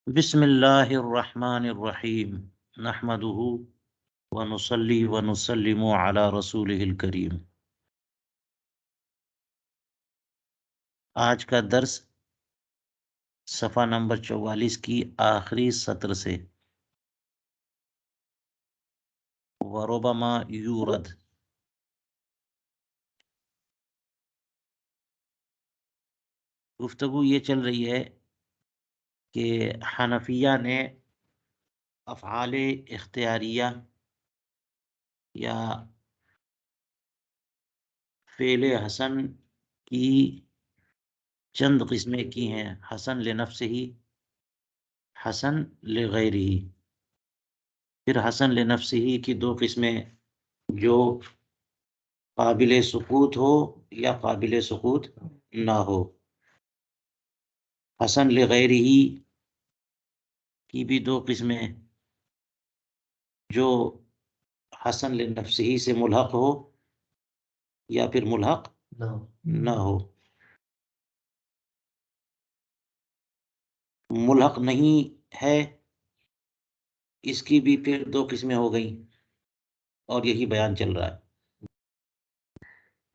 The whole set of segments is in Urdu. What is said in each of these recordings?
بسم اللہ الرحمن الرحیم نحمده ونصلی ونسلم علی رسولہ الکریم۔ آج کا درس صفحہ نمبر 44 کی آخری سطر سے وربما یورد۔ گفتگو یہ چل رہی ہے کہ حنفیہ نے افعال اختیاریہ یا فعل حسن کی چند قسمیں کی ہیں، حسن لنفسہ، حسن لغیرہ۔ پھر حسن لنفسہ کی دو قسمیں، جو قابل سقوط ہو یا قابل سقوط نہ ہو۔ حسن لغیرہ کی بھی دو قسمیں، جو حسن لنفسہ سے ملحق ہو یا پھر ملحق نہ ہو۔ ملحق نہیں ہے، اس کی بھی پھر دو قسمیں ہو گئیں، اور یہی بیان چل رہا ہے۔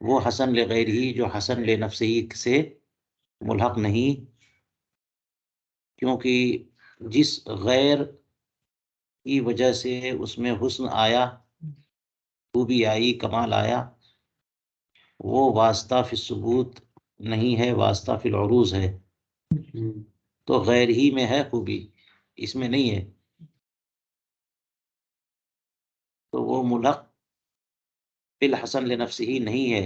وہ حسن لغیرہ جو حسن لنفسہ سے ملحق نہیں، کیونکہ جس غیر کی وجہ سے اس میں حسن آیا، خوبی آئی، کمال آیا، وہ واسطہ فی الثبوت نہیں ہے، واسطہ فی العروض ہے۔ تو غیر ہی میں ہے خوبی، اس میں نہیں ہے، تو وہ ملحق فی الحسن لنفسہ ہی نہیں ہے۔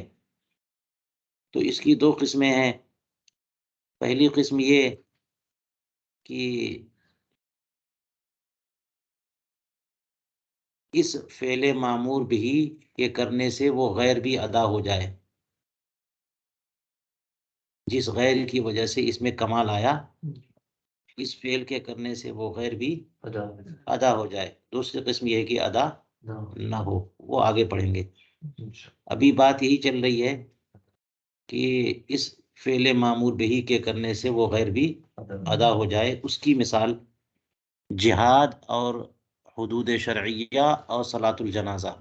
تو اس کی دو قسمیں ہیں۔ پہلی قسم یہ کہ اس فعل معمور بھی کے کرنے سے وہ غیر بھی ادا ہو جائے، جس غیر کی وجہ سے اس میں کمال آیا، اس فعل کے کرنے سے وہ غیر بھی ادا ہو جائے۔ دوسری قسم یہ ہے کہ ادا نہ ہو، وہ آگے پڑھیں گے۔ ابھی بات یہی چل رہی ہے کہ اس فعل معمور بھی کے کرنے سے وہ غیر بھی ادا ہو جائے۔ اس کی مثال جہاد اور حدود شرعیہ اور صلاۃ الجنازہ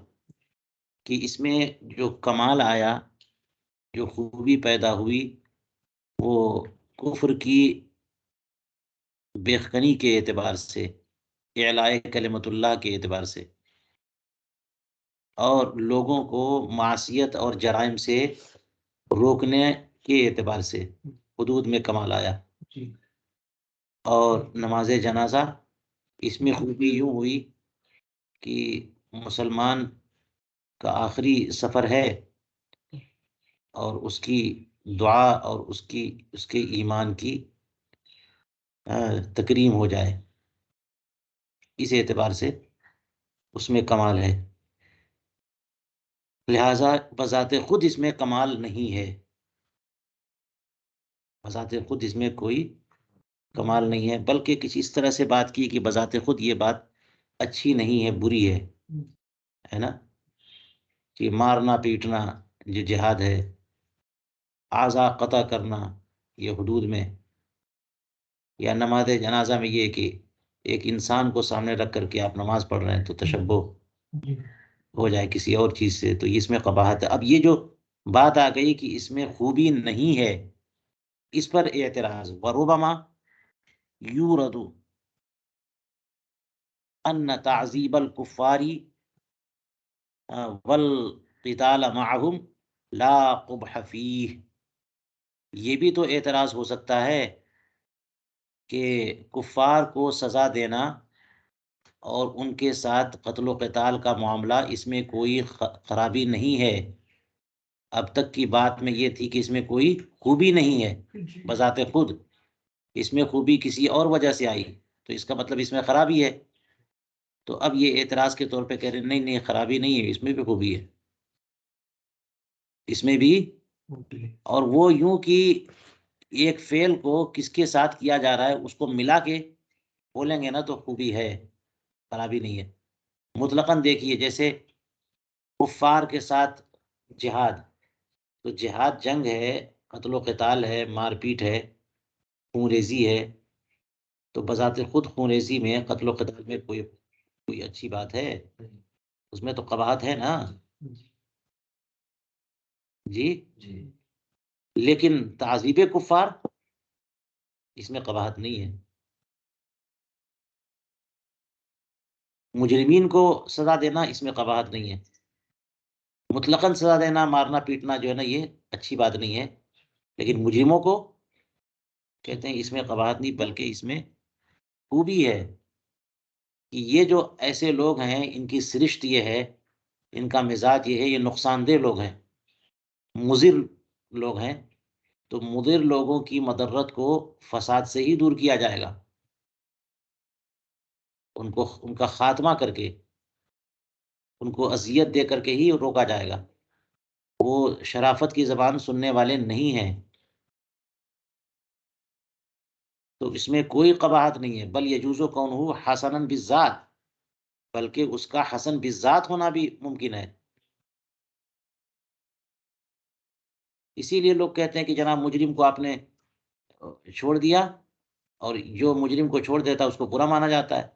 کہ اس میں جو کمال آیا، جو خوبی پیدا ہوئی، وہ کفر کی بیخنی کے اعتبار سے، اعلاء کلمت اللہ کے اعتبار سے، اور لوگوں کو معصیت اور جرائم سے روکنے کے اعتبار سے حدود میں کمال آیا۔ اور نماز جنازہ، اس میں خوبی یوں ہوئی کہ مسلمان کا آخری سفر ہے، اور اس کی دعا اور اس کے ایمان کی تکریم ہو جائے، اس اعتبار سے اس میں کمال ہے۔ لہذا بذات خود اس میں کمال نہیں ہے، بذات خود اس میں کوئی کمال نہیں ہے، بلکہ کسی اس طرح سے بات کی کہ بذات خود یہ بات اچھی نہیں ہے، بری ہے نا، کہ مارنا پیٹنا یہ جہاد ہے، اعضاء قطع کرنا یہ حدود میں، یا نماز جنازہ میں یہ کہ ایک انسان کو سامنے رکھ کر کے آپ نماز پڑھ رہے ہیں تو تشبہ ہو جائے کسی اور چیز سے، تو اس میں قباحت ہے۔ اب یہ جو بات آ گئی کہ اس میں خوبی نہیں ہے، اس پر اعتراض وربما یورد ان تعذیب الکفار والقتال معهم لا قبح فیہ۔ یہ بھی تو اعتراض ہو سکتا ہے کہ کفار کو سزا دینا اور ان کے ساتھ قتل و قتال کا معاملہ، اس میں کوئی خرابی نہیں ہے۔ اب تک کی بات میں یہ تھی کہ اس میں کوئی خوبی نہیں ہے بذات خود، اس میں خوبی کسی اور وجہ سے آئی، تو اس کا مطلب اس میں خرابی ہے۔ تو اب یہ اعتراض کے طور پہ کہہ رہے ہیں نہیں خرابی نہیں ہے، اس میں بھی خوبی ہے، اس میں بھی۔ اور وہ یوں کہ ایک فعل کو کس کے ساتھ کیا جا رہا ہے اس کو ملا کے بولیں گے نا تو خوبی ہے، خرابی نہیں ہے۔ مطلقاً دیکھیے، جیسے کفار کے ساتھ جہاد، تو جہاد جنگ ہے، قتل و قتال ہے، مار پیٹ ہے، خون ریزی ہے، تو بذات خود خونریزی میں، قتل و قتال میں کوئی اچھی بات ہے؟ اس میں تو قباحت ہے نا جی. لیکن تعذیب کفار، اس میں قباحت نہیں ہے. مجرمین کو سزا دینا، اس میں قباحت نہیں ہے. مطلقاً سزا دینا، مارنا پیٹنا جو ہے نا، یہ اچھی بات نہیں ہے. لیکن مجرموں کو کہتے ہیں اس میں قباحت نہیں، بلکہ اس میں خوبی ہے کہ یہ جو ایسے لوگ ہیں، ان کی سرشت یہ ہے، ان کا مزاج یہ ہے، یہ نقصان دہ لوگ ہیں، مضر لوگ ہیں. تو مضر لوگوں کی مضرت کو فساد سے ہی دور کیا جائے گا، ان کا خاتمہ کر کے، ان کو اذیت دے کر کے ہی روکا جائے گا. وہ شرافت کی زبان سننے والے نہیں ہیں. تو اس میں کوئی قباحت نہیں ہے. بل یجوز کونہ حسنا بالذات، بلکہ اس کا حسن بالذات ہونا بھی ممکن ہے. اسی لیے لوگ کہتے ہیں کہ جناب مجرم کو آپ نے چھوڑ دیا، اور جو مجرم کو چھوڑ دیتا ہے اس کو برا مانا جاتا ہے.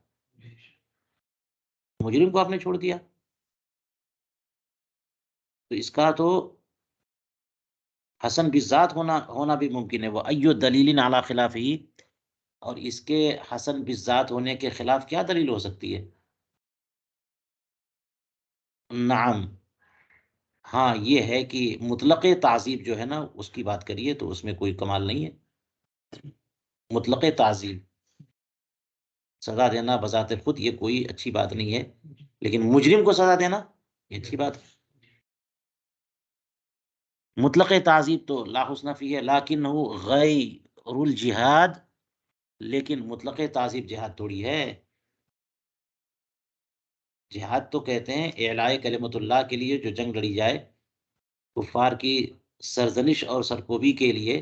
مجرم کو آپ نے چھوڑ دیا، تو اس کا تو حسن بالذات ہونا بھی ممکن ہے. وہ ایو دلیل علی خلاف ہی، اور اس کے حسن بالذات ہونے کے خلاف کیا دلیل ہو سکتی ہے؟ نعم، ہاں یہ ہے کہ مطلق تعذیب جو ہے نا، اس کی بات کریے تو اس میں کوئی کمال نہیں ہے. مطلق تعذیب، سزا دینا بذات خود یہ کوئی اچھی بات نہیں ہے. لیکن مجرم کو سزا دینا یہ اچھی بات ہے. مطلق تعذیب تو لا حسن فی ہے، لیکنہ غیر الجہاد. لیکن مطلق تعذیب جہاد تھوڑی ہے. جہاد تو کہتے ہیں اعلاء کلمت اللہ کے لیے جو جنگ لڑی جائے، کفار کی سرزنش اور سرکوبی کے لیے،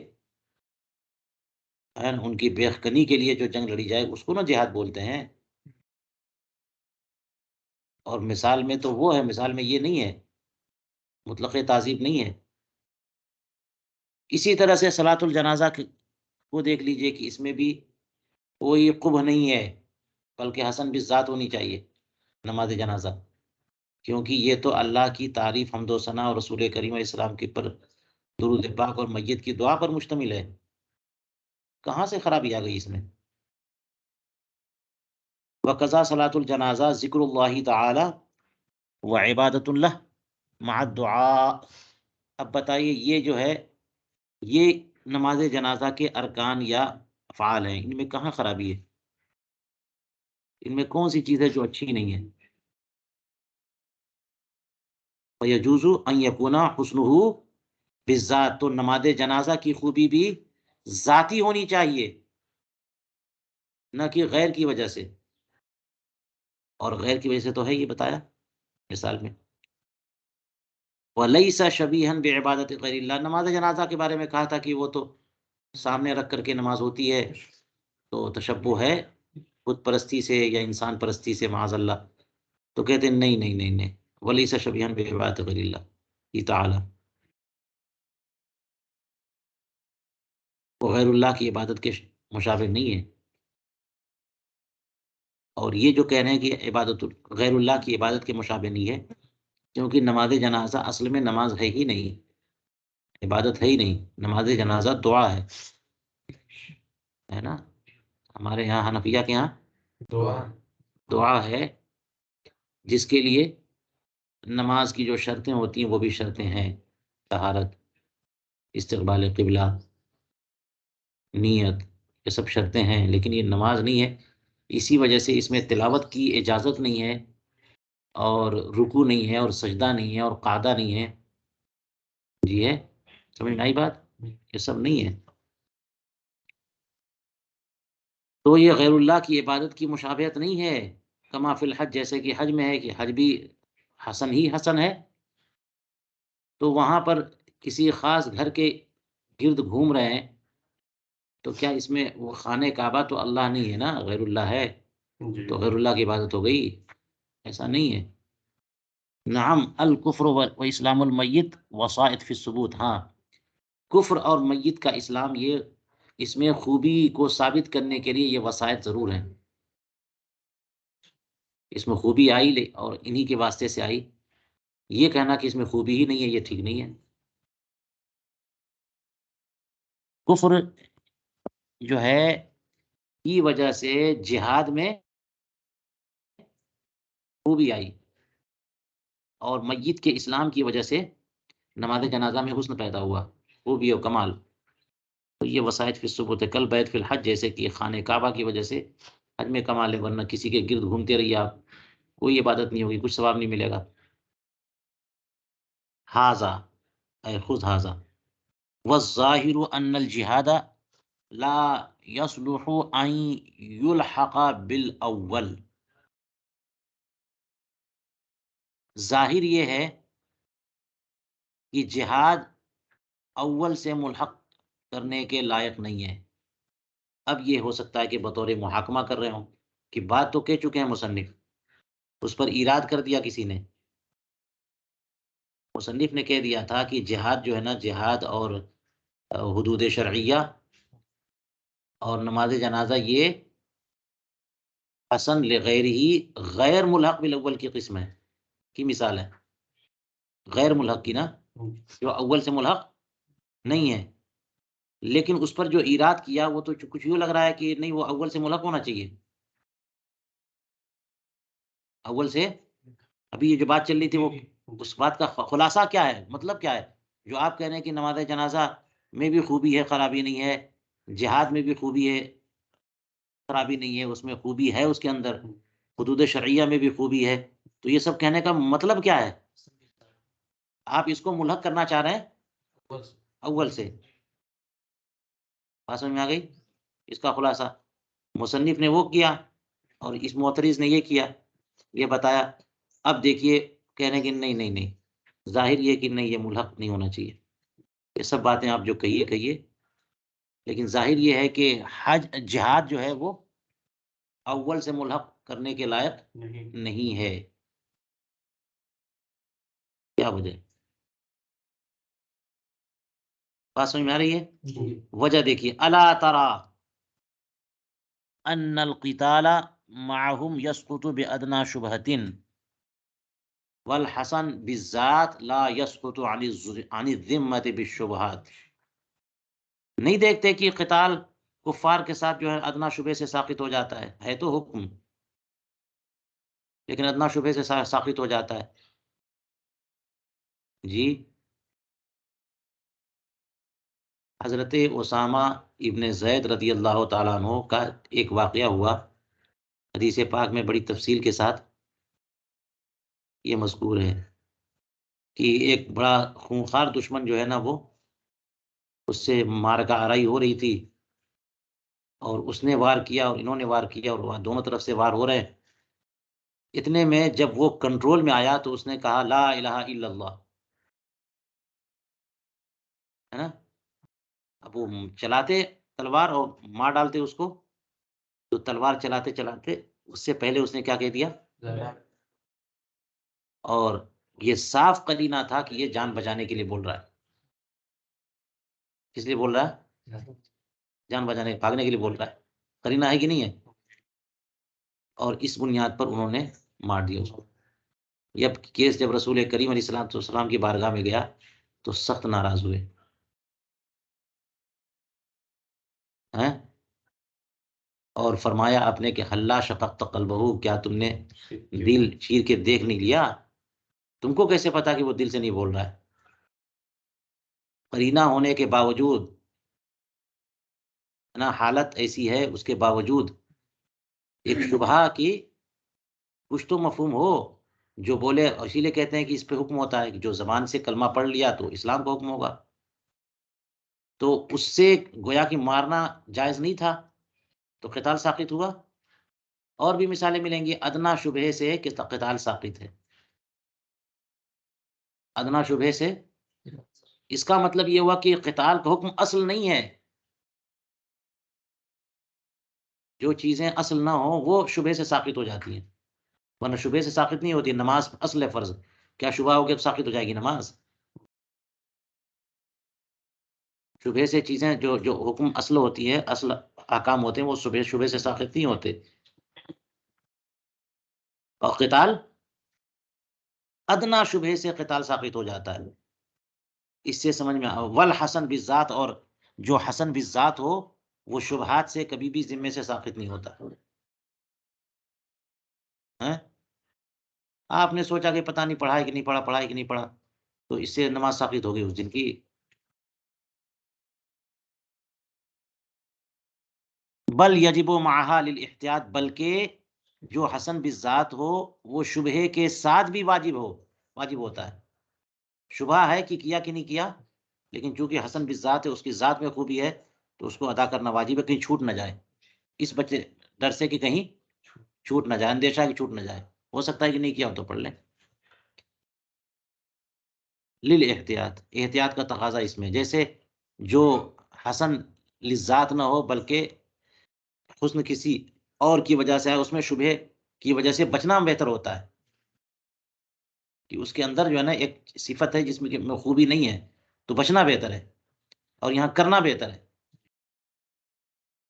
ان کی بیخکنی کے لیے جو جنگ لڑی جائے، اس کو نا جہاد بولتے ہیں. اور مثال میں تو وہ ہے، مثال میں یہ نہیں ہے، مطلق تعذیب نہیں ہے. اسی طرح سے صلاۃ الجنازہ کو دیکھ لیجئے کہ اس میں بھی کوئی قبح نہیں ہے، بلکہ حسن بالذات ہونی چاہیے نماز جنازہ. کیونکہ یہ تو اللہ کی تعریف، حمد و ثنا اور رسول کریم علیہ السلام کے پر درود پاک اور میت کی دعا پر مشتمل ہے. کہاں سے خرابی آ گئی اس میں؟ وقضا صلاۃ الجنازہ ذکر اللہ تعالی و عبادت اللہ مع الدعاء. اب بتائیے یہ جو ہے، یہ نماز جنازہ کے ارکان یا افعال ہیں، ان میں کہاں خرابی ہے؟ ان میں کون سی چیز ہے جو اچھی نہیں ہے؟ وَيَجُوزُ أَن يَكُونَ حُسْنُهُ بالذات، تو نماز جنازہ کی خوبی بھی ذاتی ہونی چاہیے، نہ کہ غیر کی وجہ سے. اور غیر کی وجہ سے تو ہے، یہ بتایا مثال میں. وَلَيْسَ شَبِيهًا بِعِبَادَةِ غَيْرِ اللَّهِ، نماز جنازہ کے بارے میں کہا تھا کہ وہ تو سامنے رکھ کر کے نماز ہوتی ہے، تو تشبہ ہے بت پرستی سے یا انسان پرستی سے، معاذ اللہ. تو کہتے ہیں نہیں نہیں نہیں نہیں، وَلَيْسَ شَبِيهًا بِعِبَادَةِ غَيْرِ اللَّهِ تعالی، وہ غیر اللہ کی عبادت کے مشابہ نہیں ہے. اور یہ جو کہہ رہے ہیں کہ عبادت غیر اللہ کی عبادت کے مشابہ نہیں ہے، کیونکہ نماز جنازہ اصل میں نماز ہے ہی نہیں، عبادت ہے ہی نہیں. نماز جنازہ دعا ہے نا. ہمارے یہاں حنفیہ کے یہاں دعا ہے، جس کے لیے نماز کی جو شرطیں ہوتی ہیں وہ بھی شرطیں ہیں، طہارت، استقبال قبلہ، نیت، یہ سب شرطیں ہیں. لیکن یہ نماز نہیں ہے، اسی وجہ سے اس میں تلاوت کی اجازت نہیں ہے، اور رکوع نہیں ہے، اور سجدہ نہیں ہے، اور قعدہ نہیں ہے. جی ہے، سمجھ میں آئی بات؟ یہ سب نہیں ہے. تو یہ غیر اللہ کی عبادت کی مشابہت نہیں ہے. کما فی الحج، جیسے کہ حج میں ہے کہ حج بھی حسن ہی حسن ہے. تو وہاں پر کسی خاص گھر کے گرد گھوم رہے ہیں، تو کیا اس میں وہ خانہ کعبہ تو اللہ نہیں ہے نا، غیر اللہ ہے، تو غیر اللہ کی عبادت ہو گئی؟ ایسا نہیں ہے. نعم الکفر و اسلام المیت وسائط فی الثبوت، ہاں کفر اور میت کا اسلام یہ اس میں خوبی کو ثابت کرنے کے لیے یہ وسائط ضرور ہیں. اس میں خوبی آئی اور انہی کے واسطے سے آئی. یہ کہنا کہ اس میں خوبی ہی نہیں ہے، یہ ٹھیک نہیں ہے. کفر جو ہے کی وجہ سے جہاد میں خوبی آئی، اور میت کے اسلام کی وجہ سے نماز جنازہ میں حسن پیدا ہوا، خوبی و کمال. تو یہ وسائط فی الثبوت کل بیت فی الحج، جیسے کہ خانہ کعبہ کی وجہ سے حج میں کمال ہے، ورنہ کسی کے گرد گھومتے رہیے آپ، کوئی عبادت نہیں ہوگی، کچھ ثواب نہیں ملے گا. ہاذا اے خذ ہاذا والظاہر ان الجہاد لا يصلح ان يلحق بالاول. ظاہر یہ ہے کہ جہاد اول سے ملحق کرنے کے لائق نہیں ہے. اب یہ ہو سکتا ہے کہ بطور محاکمہ کر رہے ہوں کہ بات تو کہہ چکے ہیں مصنف، اس پر ایراد کر دیا کسی نے. مصنف نے کہہ دیا تھا کہ جہاد جو ہے نا، جہاد اور حدود شرعیہ اور نماز جنازہ یہ حسن لغیر ہی غیر ملحق بالاول کی قسم ہے، کی مثال ہے غیر ملحق کی نا، جو اول سے ملحق نہیں ہے. لیکن اس پر جو ایراد کیا وہ تو کچھ یوں لگ رہا ہے کہ نہیں، وہ اول سے ملحق ہونا چاہیے. اول سے ابھی یہ جو بات چل رہی تھی وہ اس بات کا خلاصہ کیا ہے، مطلب کیا ہے؟ جو آپ کہہ رہے ہیں کہ نماز جنازہ میں بھی خوبی ہے، خرابی نہیں ہے، جہاد میں بھی خوبی ہے، خرابی نہیں ہے، اس میں خوبی ہے، اس کے اندر حدود شرعیہ میں بھی خوبی ہے. تو یہ سب کہنے کا مطلب کیا ہے؟ آپ اس کو ملحق کرنا چاہ رہے ہیں اول سے. بات سمجھ میں آ گئی؟ اس کا خلاصہ مصنف نے وہ کیا اور اس معترض نے یہ کیا، یہ بتایا. اب دیکھیے کہنے کہ نہیں نہیں نہیں، ظاہر یہ کہ نہیں، یہ ملحق نہیں ہونا چاہیے. یہ سب باتیں آپ جو کہیے، لیکن ظاہر یہ ہے کہ جہاد جو ہے وہ اول سے ملحق کرنے کے لائق نہیں ہے. کیا وجہ؟ بات سمجھ میں آ رہی ہے؟ وجہ دیکھیے، الا ترى ان القتال معهم يسقط بادنى شبهة والحسن بالذات لا يسقط عن الذمة بالشبهات. نہیں دیکھتے کہ قتال کفار کے ساتھ جو ہے ادنا شبہ سے ساقط ہو جاتا ہے تو حکم، لیکن ادنا شبہ سے ساقط ہو جاتا ہے. جی حضرت اسامہ ابن زید رضی اللہ تعالیٰ عنہ کا ایک واقعہ ہوا، حدیث پاک میں بڑی تفصیل کے ساتھ یہ مذکور ہے کہ ایک بڑا خونخوار دشمن جو ہے نا، وہ اس سے مارکہ آرائی ہو رہی تھی، اور اس نے وار کیا اور انہوں نے وار کیا، اور دونوں طرف سے وار ہو رہے ہیں. اتنے میں جب وہ کنٹرول میں آیا تو اس نے کہا لا الہ الا اللہ، ہے نا. اب وہ چلاتے تلوار اور مار ڈالتے اس کو، تو تلوار چلاتے چلاتے اس سے پہلے اس نے کیا کہہ دیا، اور یہ صاف قرینہ تھا کہ یہ جان بچانے کے لیے بول رہا ہے. کس لیے بول رہا ہے؟ جان بچانے، بھاگنے کے لیے بول رہا ہے. قرینہ ہے کہ نہیں ہے؟ اور اس بنیاد پر انہوں نے مار دیا اس کو. جب رسول کریم علیہ السلام کی بارگاہ میں گیا تو سخت ناراض ہوئے ہیں، اور فرمایا آپ نے کہ حلا شققت قلبہ، کیا تم نے دل چیر کے دیکھ نہیں لیا؟ تم کو کیسے پتا کہ وہ دل سے نہیں بول رہا ہے؟ قرینہ ہونے کے باوجود نا، حالت ایسی ہے، اس کے باوجود ایک شبہ کی کچھ تو مفہوم ہو جو بولے. اسی لیے کہتے ہیں کہ اس پہ حکم ہوتا ہے کہ جو زبان سے کلمہ پڑھ لیا تو اسلام کا حکم ہوگا. تو اس سے گویا کہ مارنا جائز نہیں تھا، تو قتال ساقط ہوا. اور بھی مثالیں ملیں گی ادنا شبہ سے کہ قتال ساقط ہے. ادنا شبہ سے اس کا مطلب یہ ہوا کہ قتال کا حکم اصل نہیں ہے. جو چیزیں اصل نہ ہوں وہ شبہ سے ساقط ہو جاتی ہیں، ورنہ شبہ سے ساقط نہیں ہوتی. نماز اصل ہے، فرض، کیا شبہ ہو گیا تو ساقط ہو جائے گی نماز؟ شبہ سے چیزیں جو حکم اصل ہوتی ہے، اصل احکام ہوتے ہیں، وہ شبہ سے ساقط نہیں ہوتے. اور قتال ادنا شبہ سے قتال ساقط ہو جاتا ہے. اس سے سمجھ میں والحسن بالذات، اور جو حسن بالذات ہو وہ شبہات سے کبھی بھی ذمے سے ساقط نہیں ہوتا. ہیں؟ آپ نے سوچا کہ پتہ نہیں پڑھا ہے کہ نہیں پڑھا، پڑھا ہے کہ نہیں پڑھا، تو اس سے نماز ساقط ہو گئی اس دن کی. بل یجب معہا للاحتیاط، بلکہ جو حسن بالذات ہو وہ شبہ کے ساتھ بھی واجب ہوتا ہے. شبہ ہے کہ کیا کہ نہیں کیا، لیکن چونکہ حسن بالذات ہے، اس کی ذات میں خوبی ہے، تو اس کو ادا کرنا واجب ہے، کہیں چھوٹ نہ جائے. اس بچے ڈر سے کہ کہیں چھوٹ نہ جائے، اندیشہ کہ چھوٹ نہ جائے، ہو سکتا ہے کہ نہیں کیا ہو تو پڑھ لیں. للاحتیاط، احتیاط کا تقاضا اس میں، جیسے جو حسن لذات نہ ہو بلکہ حسن کسی اور کی وجہ سے ہے، اس میں شبہ کی وجہ سے بچنا بہتر ہوتا ہے، کہ اس کے اندر جو ہے نا ایک صفت ہے جس میں خوبی نہیں ہے، تو بچنا بہتر ہے، اور یہاں کرنا بہتر ہے.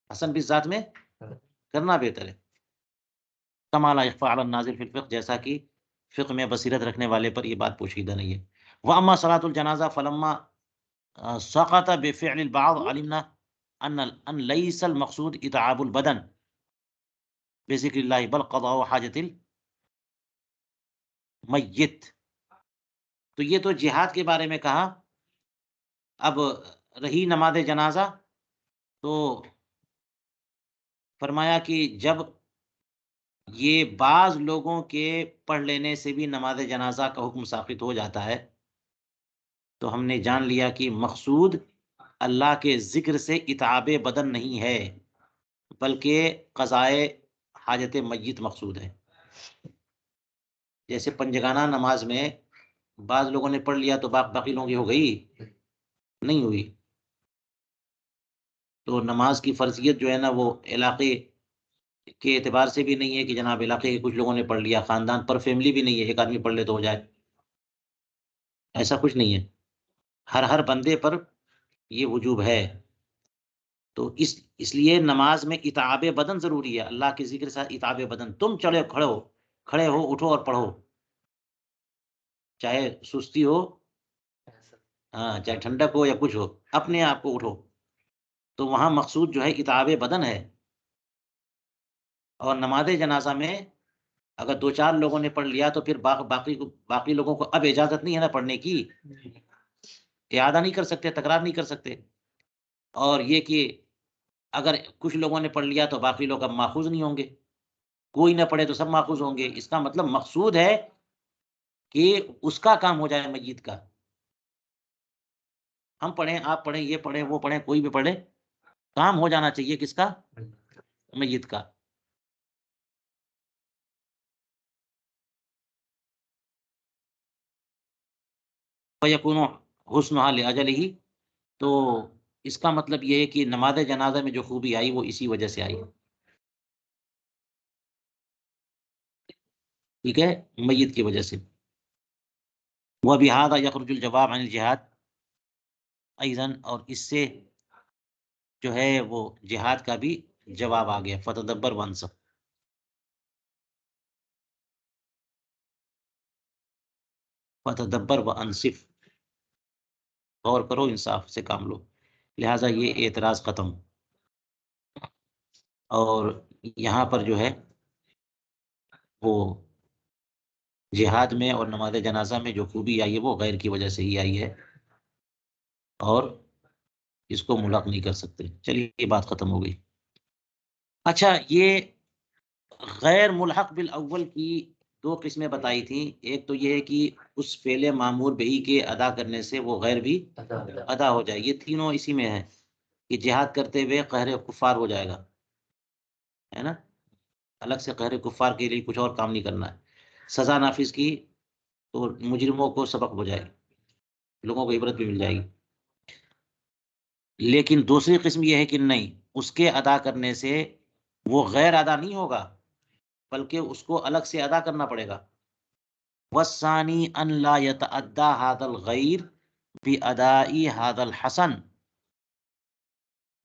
حسن بالذات میں کرنا بہتر ہے. کما لا یخفی علی الناظر فی الفقہ، جیسا کہ فقہ میں بصیرت رکھنے والے پر یہ بات پوشیدہ نہیں ہے. واما صلاۃ الجنازہ فلما سقط بفعل البعض علمنا ان ليس المقصود اتعاب البدن بذکر اللہ بل قضاء حاجت المیت. تو یہ تو جہاد کے بارے میں کہا. اب رہی نماز جنازہ، تو فرمایا کہ جب یہ بعض لوگوں کے پڑھ لینے سے بھی نماز جنازہ کا حکم ساقط ہو جاتا ہے، تو ہم نے جان لیا کہ مقصود اللہ کے ذکر سے اتعاب بدن نہیں ہے، بلکہ قضائے حاجت میت مقصود ہے. جیسے پنجگانہ نماز میں بعض لوگوں نے پڑھ لیا تو باقی لوگوں کی ہو گئی نہیں ہوئی. تو نماز کی فرضیت جو ہے نا وہ علاقے کے اعتبار سے بھی نہیں ہے کہ جناب علاقے کے کچھ لوگوں نے پڑھ لیا، خاندان پر فیملی بھی نہیں ہے ایک آدمی پڑھ لے تو ہو جائے، ایسا کچھ نہیں ہے. ہر بندے پر یہ وجوب ہے. تو اس لیے نماز میں اتعاب بدن ضروری ہے. اللہ کے ذکر سے اتعاب بدن، تم کھڑے ہو اٹھو اور پڑھو، چاہے سستی ہو، ہاں چاہے ٹھنڈک ہو یا کچھ ہو، اپنے آپ کو اٹھو. تو وہاں مقصود جو ہے اتعاب بدن ہے. اور نماز جنازہ میں اگر دو چار لوگوں نے پڑھ لیا تو پھر باقی لوگوں کو اب اجازت نہیں ہے نا پڑھنے کی، اعادہ نہیں کر سکتے، تکرار نہیں کر سکتے. اور یہ کہ اگر کچھ لوگوں نے پڑھ لیا تو باقی لوگ اب ماخوذ نہیں ہوں گے، کوئی نہ پڑھے تو سب ماخوذ ہوں گے. اس کا مطلب مقصود ہے کہ اس کا کام ہو جائے میت کا. ہم پڑھیں، آپ پڑھیں، یہ پڑھیں، وہ پڑھیں، کوئی بھی پڑھے، کام ہو جانا چاہیے کس کا؟ میت کا. فَيَكُونُ حُسْنُهَا لِأَجَلِهِ، تو اس کا مطلب یہ ہے کہ نماز جنازہ میں جو خوبی آئی وہ اسی وجہ سے آئی. ٹھیک ہے، میت کی وجہ سے. وَبِهَذَا يَخْرُجُ الْجَوَابُ عَنِ الْجِهَادِ أَيْضًا، اور اس سے جو ہے وہ جہاد کا بھی جواب آ گیا. فَتَدَبَّرْ وَانْصِفْ، فَتَدَبَّرْ وَانْصِفْ، غور کرو، انصاف سے کام لو. لہٰذا یہ اعتراض ختم. اور یہاں پر جو ہے وہ جہاد میں اور نماز جنازہ میں جو خوبی آئی ہے وہ غیر کی وجہ سے ہی آئی ہے، اور اس کو ملحق نہیں کر سکتے. چلیے یہ بات ختم ہو گئی. اچھا، یہ غیر ملحق بالاول کی دو قسمیں بتائی تھیں. ایک تو یہ ہے کہ اس فعل مامور بہی کے ادا کرنے سے وہ غیر بھی ادا ہو جائے. یہ تینوں اسی میں ہے کہ جہاد کرتے ہوئے قہر کفار ہو جائے گا، ہے نا. الگ سے قہر کفار کے لیے کچھ اور کام نہیں کرنا ہے. سزا نافذ کی تو مجرموں کو سبق ہو جائے، لوگوں کو عبرت بھی مل جائے گی. لیکن دوسری قسم یہ ہے کہ نہیں، اس کے ادا کرنے سے وہ غیر ادا نہیں ہوگا بلکہ اس کو الگ سے ادا کرنا پڑے گا. والثانی ان لا يتعدى هذا الغیر باداء هذا الحسن،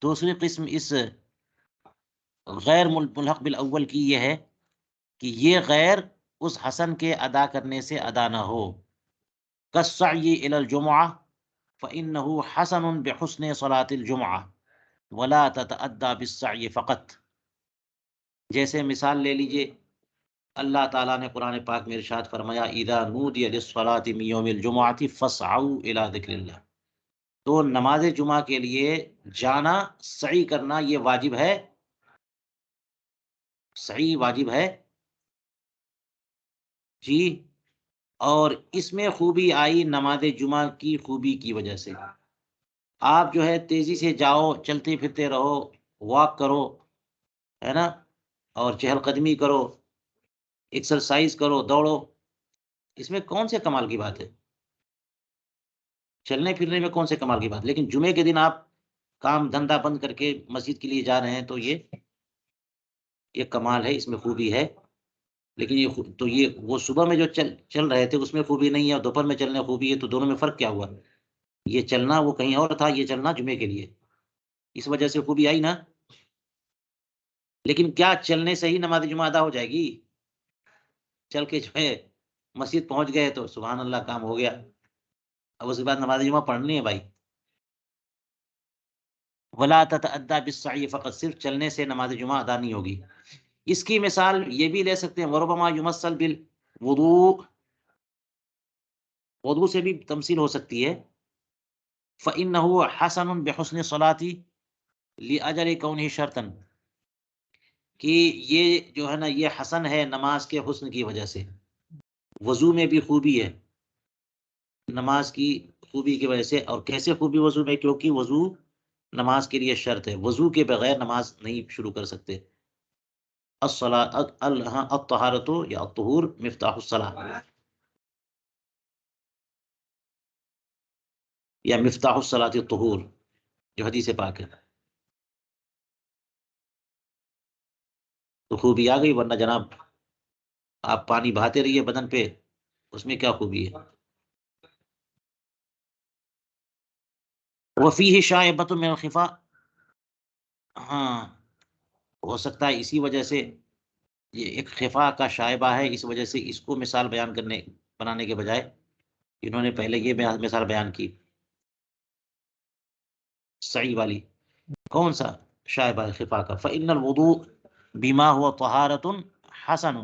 دوسری قسم اس غیر ملحق بالاول کی یہ ہے کہ یہ غیر اس حسن کے ادا کرنے سے ادا نہ ہو. کالسعی الی الجمعہ فإنه حسن بحسن صلاة الجمعہ ولا تتأدى بالسعی فقط. جیسے مثال لے لیجئے، اللہ تعالیٰ نے قرآن پاک میں ارشاد فرمایا اذا نودی للصلاة من یوم الجمعہ فاسعوا الی ذکر اللہ. تو نماز جمعہ کے لیے جانا، سعی کرنا، یہ واجب ہے. سعی واجب ہے جی. اور اس میں خوبی آئی نماز جمعہ کی خوبی کی وجہ سے. آپ جو ہے تیزی سے جاؤ، چلتے پھرتے رہو، واک کرو، ہے نا، اور چہل قدمی کرو، ایکسرسائز کرو، دوڑو. اس میں کون سے کمال کی بات ہے؟ چلنے پھرنے میں کون سے کمال کی بات؟ لیکن جمعے کے دن آپ کام دھندا بند کر کے مسجد کے لیے جا رہے ہیں تو یہ کمال ہے، اس میں خوبی ہے. لیکن یہ وہ صبح میں جو چل رہے تھے اس میں خوبی نہیں ہے، اور دوپہر میں چلنے خوبی ہے. تو دونوں میں فرق کیا ہوا؟ یہ چلنا وہ کہیں اور تھا، یہ چلنا جمعے کے لیے، اس وجہ سے خوبی آئی نا. لیکن کیا چلنے سے ہی نماز جمعہ ادا ہو جائے گی؟ چل کے جو ہے مسجد پہنچ گئے تو سبحان اللہ کام ہو گیا، اب اس کے بعد نماز جمعہ پڑھنی ہے بھائی. ولا تتأدى بالسعی فقط، صرف چلنے سے نماز جمعہ ادا نہیں ہوگی. اس کی مثال یہ بھی لے سکتے ہیں، وربما یمثل بالوضوء، وضو سے بھی تمثیل ہو سکتی ہے. فإنه حسن بحسن الصلاة لأجل كونه شرطا، کہ یہ جو ہے نا یہ حسن ہے نماز کے حسن کی وجہ سے. وضو میں بھی خوبی ہے نماز کی خوبی کی وجہ سے. اور کیسے خوبی وضو میں؟ کیونکہ وضو نماز کے لیے شرط ہے، وضو کے بغیر نماز نہیں شروع کر سکتے. الطہارت یا الطہور مفتاح الصلاۃ، یا مفتاح الصلاۃ الطہور، جو حدیث پاک ہے. تو خوبی آ گئی، ورنہ جناب آپ پانی بہاتے رہیے بدن پہ، اس میں کیا خوبی ہے؟ وفیہ شائبۃ من الخفاء، ہاں ہو سکتا ہے اسی وجہ سے یہ ایک خفا کا شائبہ ہے، اس وجہ سے اس کو مثال بنانے کے بجائے انہوں نے پہلے یہ مثال بیان کی سعی والی. کون سا شائبہ ہے خفا کا؟ فإن الوضوء بما هو طہارۃ حسن.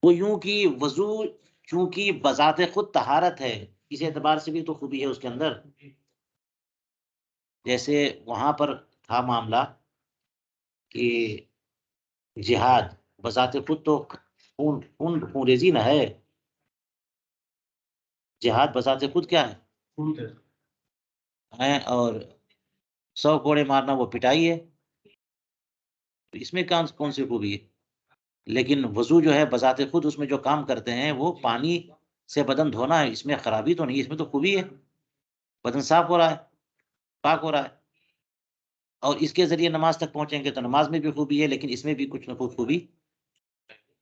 وہ یوں کہ وضو چونکہ بذات خود طہارت ہے، اس اعتبار سے بھی تو خوبی ہے اس کے اندر. جیسے وہاں پر تھا معاملہ کہ جہاد بذات خود تو خون ریزی نہ ہے. جہاد بذات خود کیا ہے؟ اور 100 کوڑے مارنا وہ پٹائی ہے. تو اس میں کون سی خوبی ہے؟ لیکن وضو جو ہے بذات خود اس میں جو کام کرتے ہیں وہ پانی سے بدن دھونا ہے، اس میں خرابی تو نہیں، اس میں تو خوبی ہے، بدن صاف ہو رہا ہے، پاک ہو رہا ہے. اور اس کے ذریعے نماز تک پہنچیں گے تو نماز میں بھی خوبی ہے، لیکن اس میں بھی کچھ نہ کچھ خوبی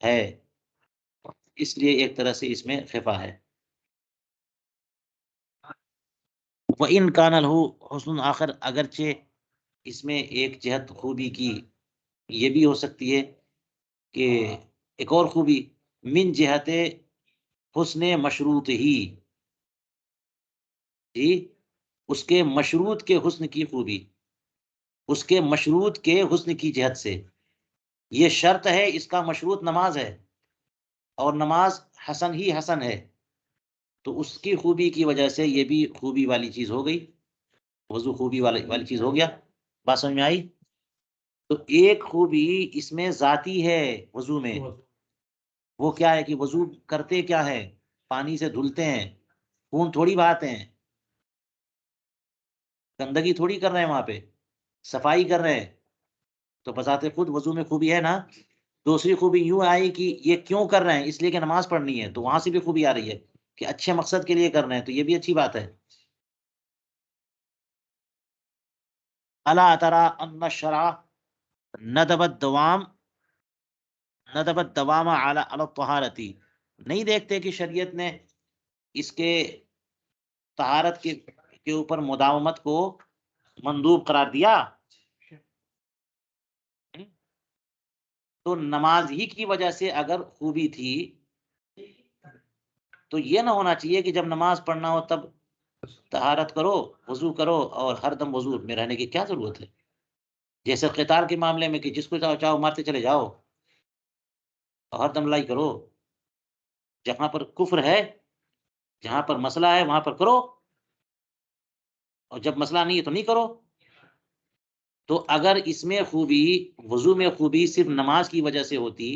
ہے، اس لیے ایک طرح سے اس میں خفا ہے. وَإِنْ كَانَ لَهُ حُسْنٌ آخر، اگرچہ اس میں ایک جہت خوبی کی یہ بھی ہو سکتی ہے کہ ایک اور خوبی من جہت حسن مشروط ہی، جی اس کے مشروط کے حسن کی خوبی، اس کے مشروط کے حسن کی جہت سے. یہ شرط ہے، اس کا مشروط نماز ہے، اور نماز حسن ہی حسن ہے، تو اس کی خوبی کی وجہ سے یہ بھی خوبی والی چیز ہو گئی، وضو خوبی والی چیز ہو گیا. بات سمجھ میں آئی؟ تو ایک خوبی اس میں ذاتی ہے وضو میں، وہ کیا ہے کہ وضو کرتے کیا ہے؟ پانی سے دھلتے ہیں، خون تھوڑی بہاتے ہیں، گندگی تھوڑی کر رہے ہیں، وہاں پہ صفائی کر رہے ہیں. تو بذات خود وضو میں خوبی ہے نا. دوسری خوبی یوں آئی کہ یہ کیوں کر رہے ہیں؟ اس لیے کہ نماز پڑھنی ہے، تو وہاں سے بھی خوبی آ رہی ہے کہ اچھے مقصد کے لیے کر رہے ہیں، تو یہ بھی اچھی بات ہے. الا ترى ان الشرع ندب الدوام ندب الدوام علی الطہارتی، نہیں دیکھتے کہ شریعت نے اس کے طہارت کے اوپر مداومت کو مندوب قرار دیا. تو نماز ہی کی وجہ سے اگر خوبی تھی تو یہ نہ ہونا چاہیے کہ جب نماز پڑھنا ہو تب طہارت کرو، وضو کرو، اور ہر دم وضو میں رہنے کی کیا ضرورت ہے. جیسے قتال کے معاملے میں کہ جس کو چاہو مارتے چلے جاؤ اور ہر دم لڑائی کرو. جہاں پر کفر ہے، جہاں پر مسئلہ ہے وہاں پر کرو، اور جب مسئلہ نہیں ہے تو نہیں کرو. تو اگر اس میں خوبی، وضو میں خوبی صرف نماز کی وجہ سے ہوتی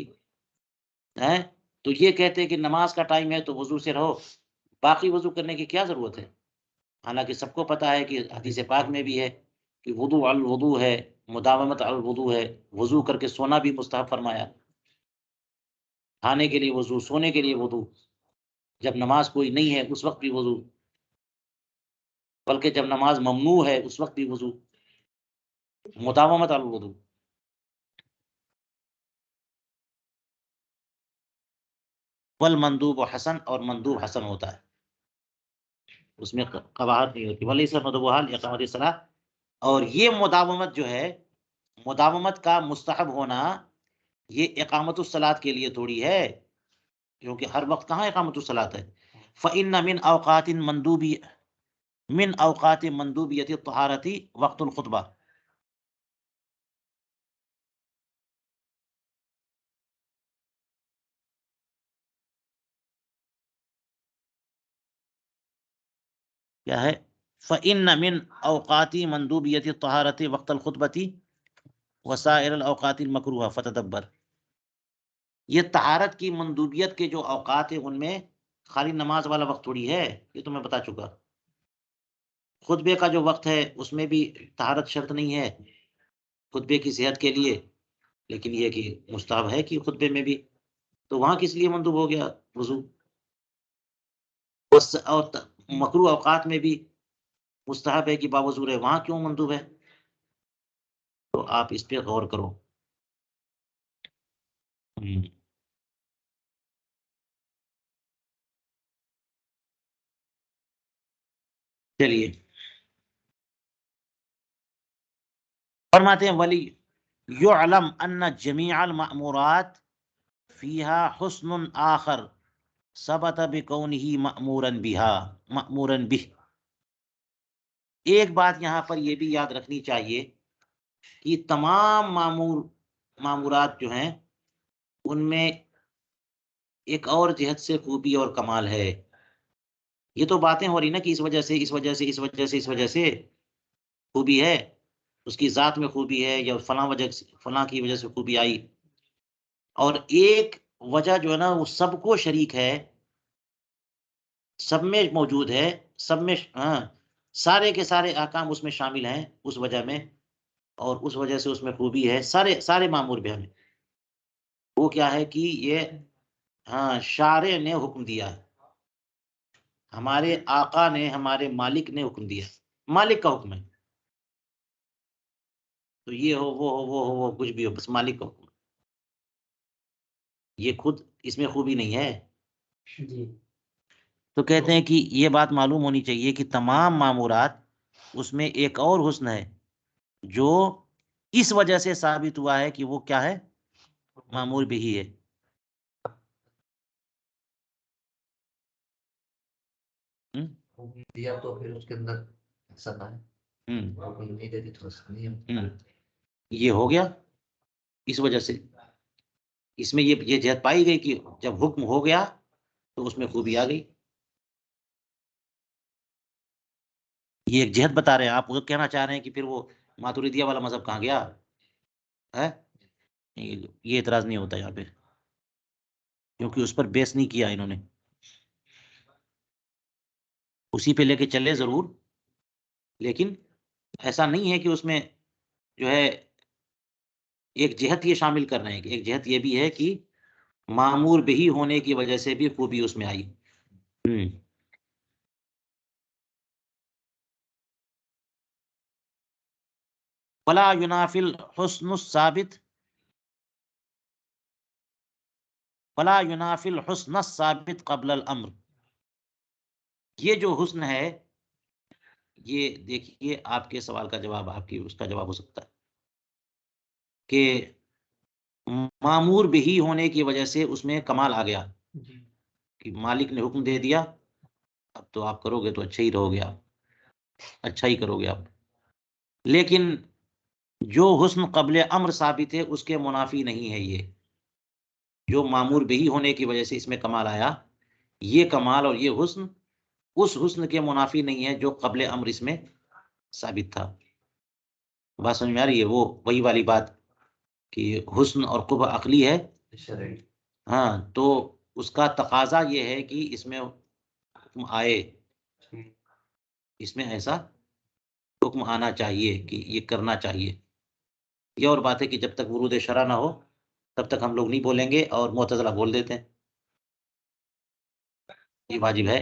ہے تو یہ کہتے کہ نماز کا ٹائم ہے تو وضو سے رہو، باقی وضو کرنے کی کیا ضرورت ہے. حالانکہ سب کو پتہ ہے کہ حدیث پاک میں بھی ہے کہ وضو علی الوضو ہے، مداومت علی الوضو ہے، وضو کر کے سونا بھی مستحب فرمایا. کھانے کے لیے وضو، سونے کے لیے وضو، جب نماز کوئی نہیں ہے اس وقت بھی وضو، بلکہ جب نماز ممنوع ہے اس وقت بھی وضو، مداومت علی الوضو. والمندوب حسن، اور مندوب حسن ہوتا ہے، اس میں قباحت نہیں ہوتی. ولیس مندوب حال اقامت الصلاۃ. اور یہ مداومت جو ہے، مداومت کا مستحب ہونا یہ اقامت الصلاۃ کے لیے تھوڑی ہے، کیونکہ ہر وقت کہاں اقامت الصلاۃ ہے. فإن من اوقات مندوبی، من اوقات مندوبیت الطہارتی وقت الخطبہ. کیا ہے؟ فإن من اوقات مندوبیت الطہارتی وقت الخطبتی وسائر الاوقات المکروہ فتدبر. یہ طہارت کی مندوبیت کے جو اوقات ہیں ان میں خالی نماز والا وقت تھوڑی ہے، یہ تو میں بتا چکا. خطبے کا جو وقت ہے اس میں بھی طہارت شرط نہیں ہے خطبے کی صحت کے لیے، لیکن یہ کہ مستحب ہے کہ خطبے میں بھی، تو وہاں کس لیے مندوب ہو گیا وضو. اور مکروہ اوقات میں بھی مستحب ہے کہ باوضو رہے، وہاں کیوں مندوب ہے. تو آپ اس پہ غور کرو. چلیے فرماتے ہیں ولی یعلم ان جمیع المأمورات فیہا حسن آخر ثبت بکونہ مأمورا بہ. ایک بات یہاں پر یہ بھی یاد رکھنی چاہیے کہ تمام معمورات جو ہیں ان میں ایک اور جہت سے خوبی اور کمال ہے. یہ تو باتیں ہو رہی نا کہ اس وجہ سے، اس وجہ سے، اس وجہ سے، اس وجہ سے خوبی ہے، اس کی ذات میں خوبی ہے، یا فلاں وجہ سے، فلاں کی وجہ سے خوبی آئی. اور ایک وجہ جو ہے نا وہ سب کو شریک ہے، سب میں موجود ہے، سب میں ہاں سارے کے سارے احکام اس میں شامل ہیں اس وجہ میں، اور اس وجہ سے اس میں خوبی ہے سارے سارے معمور بھی ہمیں. وہ کیا ہے کہ یہ ہاں شارع نے حکم دیا ہے، ہمارے آقا نے، ہمارے مالک نے حکم دیا، مالک کا حکم ہے. تو یہ ہو، وہ ہو، وہ ہو، وہ کچھ بھی ہو، بس مالک کا حکم. یہ خود اس میں خوبی نہیں ہے. جی تو کہتے ہیں کہ یہ بات معلوم ہونی چاہیے کہ تمام معمورات اس میں ایک اور حسن ہے جو اس وجہ سے ثابت ہوا ہے کہ وہ کیا ہے، معمور بھی ہی ہے. دیا تو پھر اس کے اندر ایسا نہ ہے، نہیں دیتی تو یہ ہو گیا اس وجہ سے. اس میں یہ جہت پائی گئی کہ جب حکم ہو گیا تو اس میں خوبی آ گئی. یہ ایک جہت بتا رہے ہیں، آپ وہ کہنا چاہ رہے ہیں کہ پھر وہ ماتریدیہ والا مذہب کہاں گیا ہے. یہ اعتراض نہیں ہوتا یہاں پہ، کیونکہ اس پر بیس نہیں کیا انہوں نے. اسی پہ لے کے چلے ضرور، لیکن ایسا نہیں ہے کہ اس میں جو ہے ایک جہت یہ شامل کر رہے ہیں کہ ایک جہت یہ بھی ہے کہ معمور بہی ہونے کی وجہ سے بھی خوبی اس میں آئی. ولا ينافي الحسن الثابت فلا ينافي الحسن الثابت قبل الامر. یہ جو حسن ہے، یہ دیکھیے آپ کے سوال کا جواب، آپ کی اس کا جواب ہو سکتا ہے کہ معمور بہی ہونے کی وجہ سے اس میں کمال آ گیا کہ مالک نے حکم دے دیا، اب تو آپ کرو گے تو اچھا ہی رہو گے، آپ اچھا ہی کرو گے آپ. لیکن جو حسن قبل امر ثابت ہے اس کے منافی نہیں ہے. یہ جو معمور بہی ہونے کی وجہ سے اس میں کمال آیا، یہ کمال اور یہ حسن اس حسن کے منافی نہیں ہے جو قبل امر اس میں ثابت تھا. بات سمجھ میں آ رہی ہے؟ وہ وہی والی بات کہ حسن اور قبح عقلی ہے. ہاں، تو اس کا تقاضا یہ ہے کہ اس میں حکم آئے، اس میں ایسا حکم آنا چاہیے کہ یہ کرنا چاہیے. یہ اور بات ہے کہ جب تک ورود شرع نہ ہو تب تک ہم لوگ نہیں بولیں گے، اور معتزلہ بول دیتے ہیں یہ واجب ہے.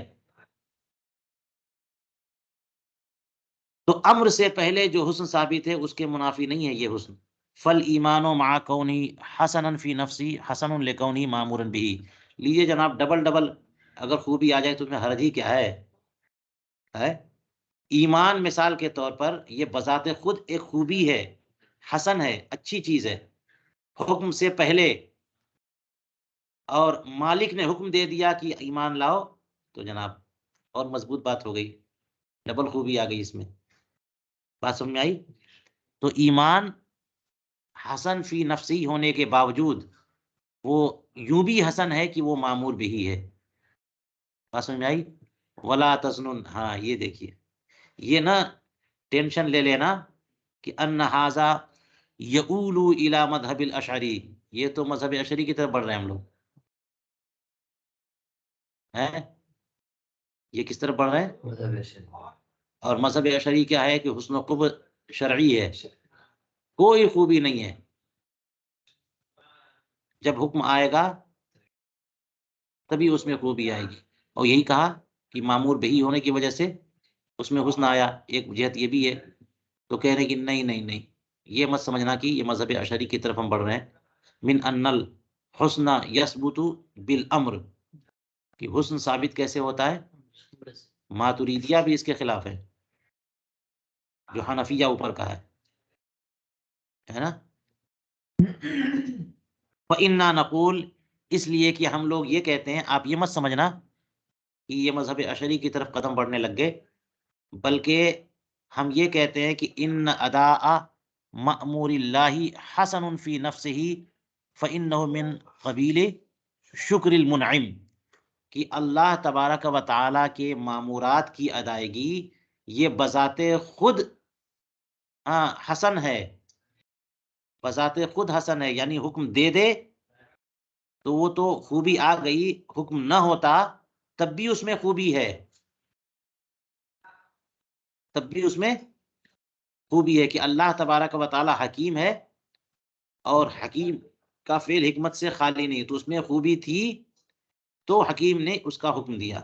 تو امر سے پہلے جو حسن ثابت ہے اس کے منافی نہیں ہے یہ حسن. فل ایمان و مع کونی حسن فی نفسی حسن لکونی معمورا بھی. لیجیے جناب، ڈبل ڈبل اگر خوبی آ جائے تو میں حرج ہی کیا ہے؟ ایمان مثال کے طور پر یہ بذات خود ایک خوبی ہے، حسن ہے، اچھی چیز ہے، حکم سے پہلے، اور مالک نے حکم دے دیا کہ ایمان لاؤ تو جناب اور مضبوط بات ہو گئی، ڈبل خوبی آ گئی اس میں. بات سمجھ میں آئی؟ تو ایمان حسن فی نفسی ہونے کے باوجود وہ یوں بھی حسن ہے کہ وہ معمور بھی ہے. بات سمجھ میں آئی؟ ولا تظنن، ہاں یہ دیکھیے، یہ نہ ٹینشن لے لینا کہ ان ھذا یؤول الی مذہب الاشعری، یہ تو مذہب اشعری کی طرف بڑھ رہے ہیں ہم لوگ. یہ کس طرف بڑھ رہے ہیں؟ اور مذہب اشعری کیا ہے کہ حسن و قبح شرعی ہے، کوئی خوبی نہیں ہے. جب حکم آئے گا تبھی اس میں خوبی آئے گی. اور یہی کہا کہ معمور بہی ہونے کی وجہ سے اس میں حسن آیا، ایک جہت یہ بھی ہے. تو کہہ رہے کہ نہیں نہیں نہیں، یہ مت سمجھنا کہ یہ مذہب اشعری کی طرف ہم بڑھ رہے ہیں. من ان الحسن یثبت بالامر، کہ حسن ثابت کیسے ہوتا ہے؟ ماتریدیہ بھی اس کے خلاف ہے، جو حنفیہ اوپر کا ہے نا. فإنا نقول، اس لیے کہ ہم لوگ یہ کہتے ہیں، آپ یہ مت سمجھنا کہ یہ مذہب اشعری کی طرف قدم بڑھنے لگ گئے، بلکہ ہم یہ کہتے ہیں کہ ان اداء مأمور اللہ حسن فی نفسہ فإنہ من قبیل شکر المنعم، کہ اللہ تبارک و تعالی کے مامورات کی ادائیگی یہ بذات خود حسن ہے، بذات خود حسن ہے. یعنی حکم دے دے تو وہ تو خوبی آ گئی، حکم نہ ہوتا تب بھی اس میں خوبی ہے، تب بھی اس میں خوبی ہے کہ اللہ تبارک و تعالی حکیم ہے، اور حکیم کا فعل حکمت سے خالی نہیں، تو اس میں خوبی تھی تو حکیم نے اس کا حکم دیا.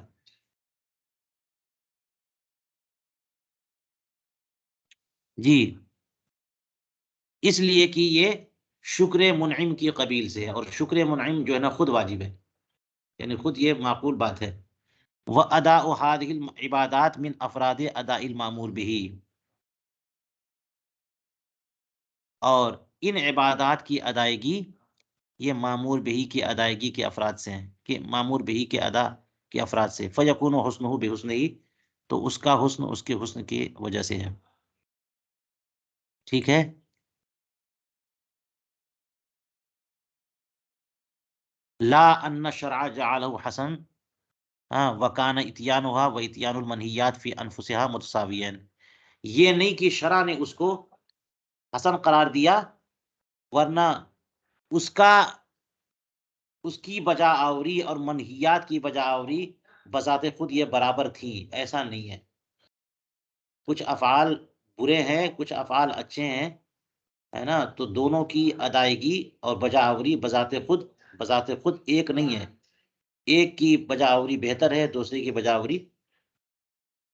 جی، اس لیے کہ یہ شکر منعم کی قبیل سے ہے، اور شکر منعم جو ہے نا خود واجب ہے، یعنی خود یہ معقول بات ہے. وَأَدَاءُ هَذِهِ الْعِبَادَاتِ مِنْ أَفْرَادِ أَدَاءِ الْمَأْمُورِ بِهِ، اور ان عبادات کی ادائیگی یہ معمور بہی کی ادائیگی کے افراد سے ہیں، کہ معمور بہی کے ادا کے افراد سے. فَيَكُونُ حُسْنُهُ بِحُسْنِهِ، تو اس کا حسن اس کے حسن کی وجہ سے ہے. ٹھیک ہے؟ لا ان الشرع جعلہ حسن وکان اتیانها و اتیان المنہیات فی انفسها متساویین، یہ نہیں کہ شرع نے اس کو حسن قرار دیا ورنہ اس کی بجا آوری اور منہیات کی بجا آوری بذات خود یہ برابر تھی، ایسا نہیں ہے. کچھ افعال برے ہیں، کچھ افعال اچھے ہیں، ہے نا. تو دونوں کی ادائیگی اور بجا آوری بذات خود ایک نہیں ہے. ایک کی بجا آوری بہتر ہے، دوسرے کی بجا آوری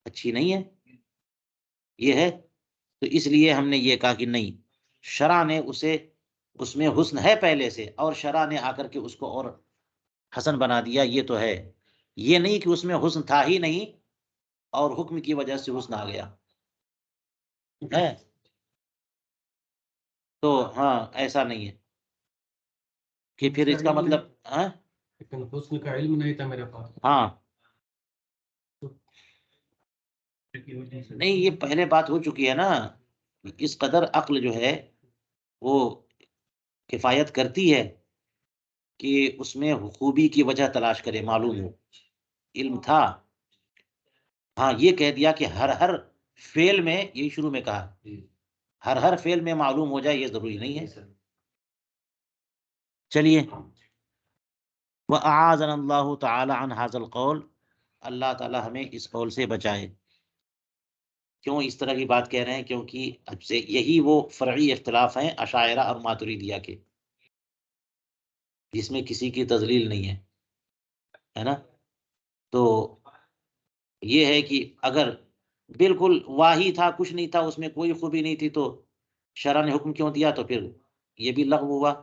اچھی نہیں ہے. یہ ہے. تو اس لیے ہم نے یہ کہا کہ نہیں، شرع نے اسے، اس میں حسن ہے پہلے سے، اور شرع نے آ کر کے اس کو اور حسن بنا دیا، یہ تو ہے، یہ نہیں کہ اس میں حسن تھا ہی نہیں اور حکم کی وجہ سے حسن آ گیا ہے، تو ہاں ایسا نہیں ہے کہ پھر اس کا مطلب ہاں لیکن حسن کا علم نہیں تھا میرے پاس. ہاں نہیں، یہ پہلے بات ہو چکی ہے نا، اس قدر عقل جو ہے وہ کفایت کرتی ہے کہ اس میں خوبی کی وجہ تلاش کرے، معلوم ہو. علم تھا، ہاں یہ کہہ دیا کہ ہر فعل میں، یہی شروع میں کہا ہر فعل میں معلوم ہو جائے یہ ضروری نہیں ہے. چلیے، وَأَعَاذَنَا اللَّهُ تَعَالَى عَنْ هَذَا الْقَوْلِ، اللہ تعالی ہمیں اس قول سے بچائے. کیوں اس طرح کی بات کہہ رہے ہیں؟ کیونکہ اب سے یہی وہ فرعی اختلاف ہیں اشاعرہ اور ماتریدیہ کے، جس میں کسی کی تضلیل نہیں ہے نا. تو یہ ہے کہ اگر بالکل واہی تھا، کچھ نہیں تھا، اس میں کوئی خوبی نہیں تھی، تو شرع نے حکم کیوں دیا؟ تو پھر یہ بھی لغو ہوا،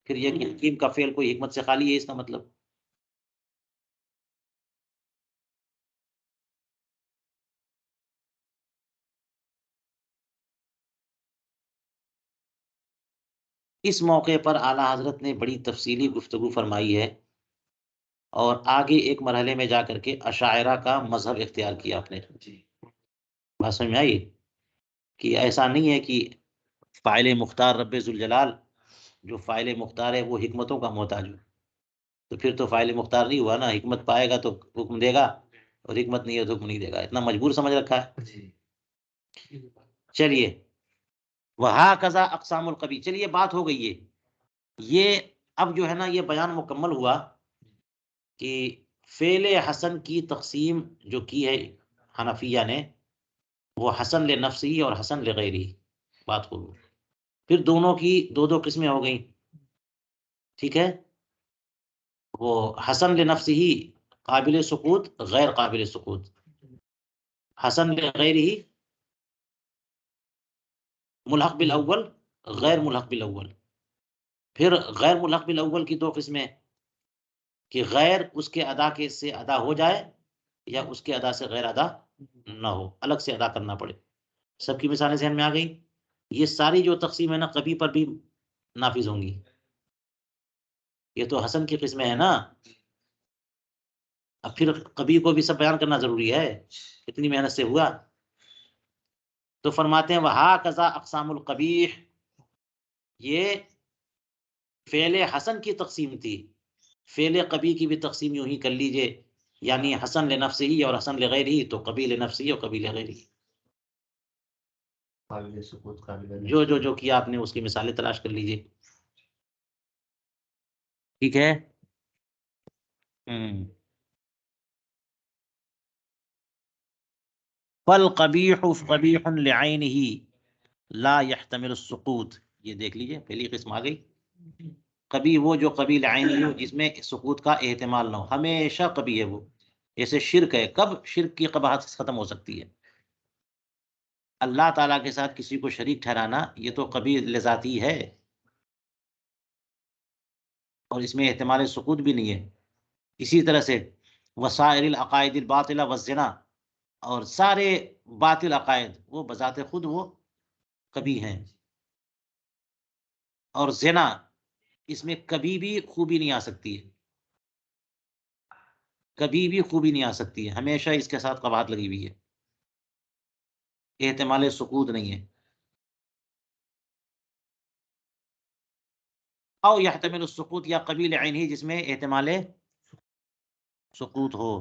پھر یہ کہ حکیم کا فعل کوئی حکمت سے خالی ہے، اس کا مطلب. اس موقع پر اعلیٰ حضرت نے بڑی تفصیلی گفتگو فرمائی ہے اور آگے ایک مرحلے میں جا کر کے اشاعرہ کا مذہب اختیار کیا اپنے. بات سمجھ میں آئی کہ ایسا نہیں ہے کہ فاعل مختار رب ذوالجلال، جو فاعل مختار ہے وہ حکمتوں کا محتاج ہو، تو پھر تو فاعل مختار نہیں ہوا نا. حکمت پائے گا تو حکم دے گا، اور حکمت نہیں ہے تو حکم نہیں دے گا. اتنا مجبور سمجھ رکھا ہے. چلیے، وہاکذا اقسام القبیح. چلیے بات ہو گئی ہے یہ، اب جو ہے نا یہ بیان مکمل ہوا کہ فعل حسن کی تقسیم جو کی ہے حنفیہ نے، وہ حسن لنفسی اور حسن لغیری. بات ہو گئی، پھر دونوں کی دو قسمیں ہو گئیں. ٹھیک ہے، وہ حسن لنفسی ہی قابل سقوط، غیر قابل سقوط. حسن لغیری ملحق بالاول، غیر ملحق بالاول. پھر غیر ملحق بالاول کی دو قسمیں، کہ غیر اس کے ادا کے سے ادا ہو جائے یا اس کے ادا سے غیر ادا نہ ہو، الگ سے ادا کرنا پڑے. سب کی مثالیں ذہن میں آ گئی. یہ ساری جو تقسیم ہے نا کبھی پر بھی نافذ ہوں گی. یہ تو حسن کی قسمیں ہیں نا، اب پھر کبھی کو بھی سب بیان کرنا ضروری ہے، اتنی محنت سے ہوا. تو فرماتے ہیں وہاکذا اقسام القبیح، یہ فعل حسن کی تقسیم تھی. فعل قبیح کی بھی تقسیم یوں ہی کر لیجئے، یعنی حسن لنفسہ ہی اور حسن لغیرہ، تو قبیح لنفسہ ہی اور قبیح لغیرہ. قابل سکوت قابل جو کیا آپ نے اس کی مثالیں تلاش کر لیجئے. ٹھیک ہے. فالقبیح قبیح لعینہ لا يحتمل السقوط. یہ دیکھ لیجئے پہلی قسم آ گئی. قبیح وہ جو قبیح لعینہ ہو، جس میں سقوط کا احتمال نہ ہو، ہمیشہ قبیح ہے وہ. جیسے شرک ہے، کب شرک کی قباحت ختم ہو سکتی ہے؟ اللہ تعالیٰ کے ساتھ کسی کو شریک ٹھہرانا، یہ تو قبیح لذاتی ہے، اور اس میں احتمال سقوط بھی نہیں ہے. اسی طرح سے وسائر العقائد الباطلہ والزنا، اور سارے باطل عقائد وہ بذات خود وہ قبیح ہیں. اور زنا، اس میں کبھی بھی خوبی نہیں آ سکتی ہے، کبھی بھی خوبی نہیں آ سکتی ہے، ہمیشہ اس کے ساتھ قباحت لگی ہوئی ہے، احتمال سقوط نہیں ہے. او یحتمل السقوط، یا قبیح لعینہ جس میں احتمال سقوط ہو.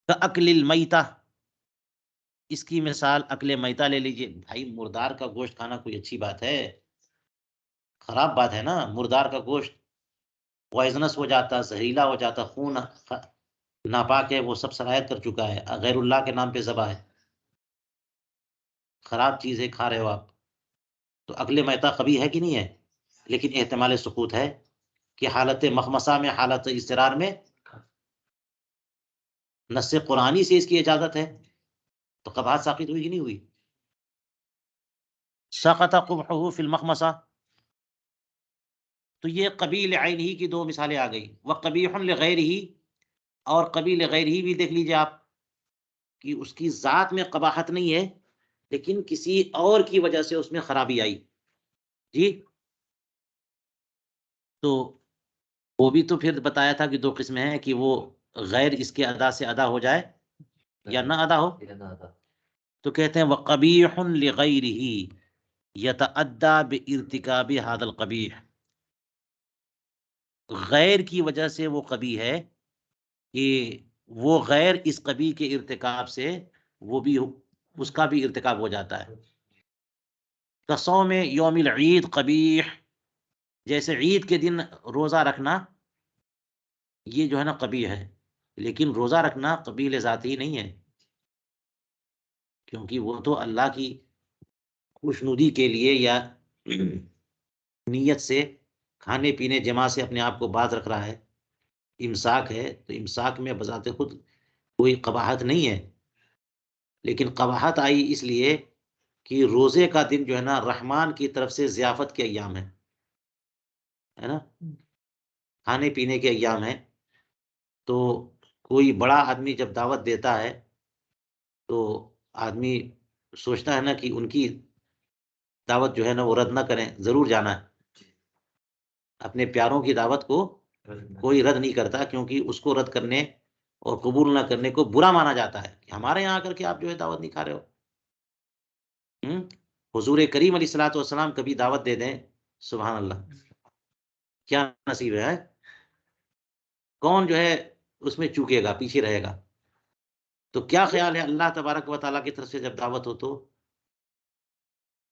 اکل المیتہ، اس کی مثال اکل میتہ لے لیجئے. بھائی مردار کا گوشت کھانا کوئی اچھی بات ہے؟ خراب بات ہے نا. مردار کا گوشت پوائزنس ہو جاتا، زہریلا ہو جاتا، خون ناپاک ہے، وہ سب سرایت کر چکا ہے، غیر اللہ کے نام پہ ذبح ہے، خراب چیز ہے، کھا رہے ہو آپ. تو اکل میتہ قبیح ہے کہ نہیں ہے؟ لیکن احتمال سقوط ہے کہ حالت مخمصہ میں، حالت اضطرار میں نص قرآنی سے اس کی اجازت ہے. تو قباحت ساقط ہوئی کہ نہیں ہوئی؟ سقط قبحہ فی المخمصہ، تو یہ قبیح عین ہی کی دو مثالیں آ گئی. وقبیح لغیرہ، اور قبیح لغیرہ بھی دیکھ لیجیے آپ کہ اس کی ذات میں قباحت نہیں ہے لیکن کسی اور کی وجہ سے اس میں خرابی آئی. جی تو وہ بھی تو پھر بتایا تھا کہ دو قسمیں ہیں، کہ وہ غیر اس کے ادا سے ادا ہو جائے یا نہ ادا ہو. تو کہتے ہیں وقبیح لغیرہ یتعدی بارتکاب ھذا القبیح، غیر کی وجہ سے وہ قبیح ہے کہ وہ غیر اس قبیح کے ارتکاب سے وہ بھی اس کا بھی ارتکاب ہو جاتا ہے. کصوم یوم العید قبیح، جیسے عید کے دن روزہ رکھنا یہ جو ہے نا قبیح ہے، لیکن روزہ رکھنا قبیح ذاتی نہیں ہے، کیونکہ وہ تو اللہ کی خوشنودی کے لیے یا نیت سے کھانے پینے جماع سے اپنے آپ کو باز رکھ رہا ہے. امساک ہے تو امساک میں بذات خود کوئی قباحت نہیں ہے، لیکن قباحت آئی اس لیے کہ روزے کا دن جو ہے نا رحمان کی طرف سے ضیافت کے ایام ہے نا، کھانے پینے کے ایام ہیں. تو کوئی بڑا آدمی جب دعوت دیتا ہے تو آدمی سوچتا ہے نا کہ ان کی دعوت جو ہے نا وہ رد نہ کریں، ضرور جانا ہے. اپنے پیاروں کی دعوت کو کوئی رد نہیں کرتا، کیونکہ اس کو رد کرنے اور قبول نہ کرنے کو برا مانا جاتا ہے کہ ہمارے یہاں آ کر کے آپ جو ہے دعوت نہیں کھا رہے ہو. حضور کریم علیہ الصلوۃ والسلام کبھی دعوت دے دیں، سبحان اللہ کیا نصیب ہے. کون جو ہے اس میں چوکے گا، پیچھے رہے گا؟ تو کیا خیال ہے اللہ تبارک و تعالیٰ کی طرف سے جب دعوت ہو تو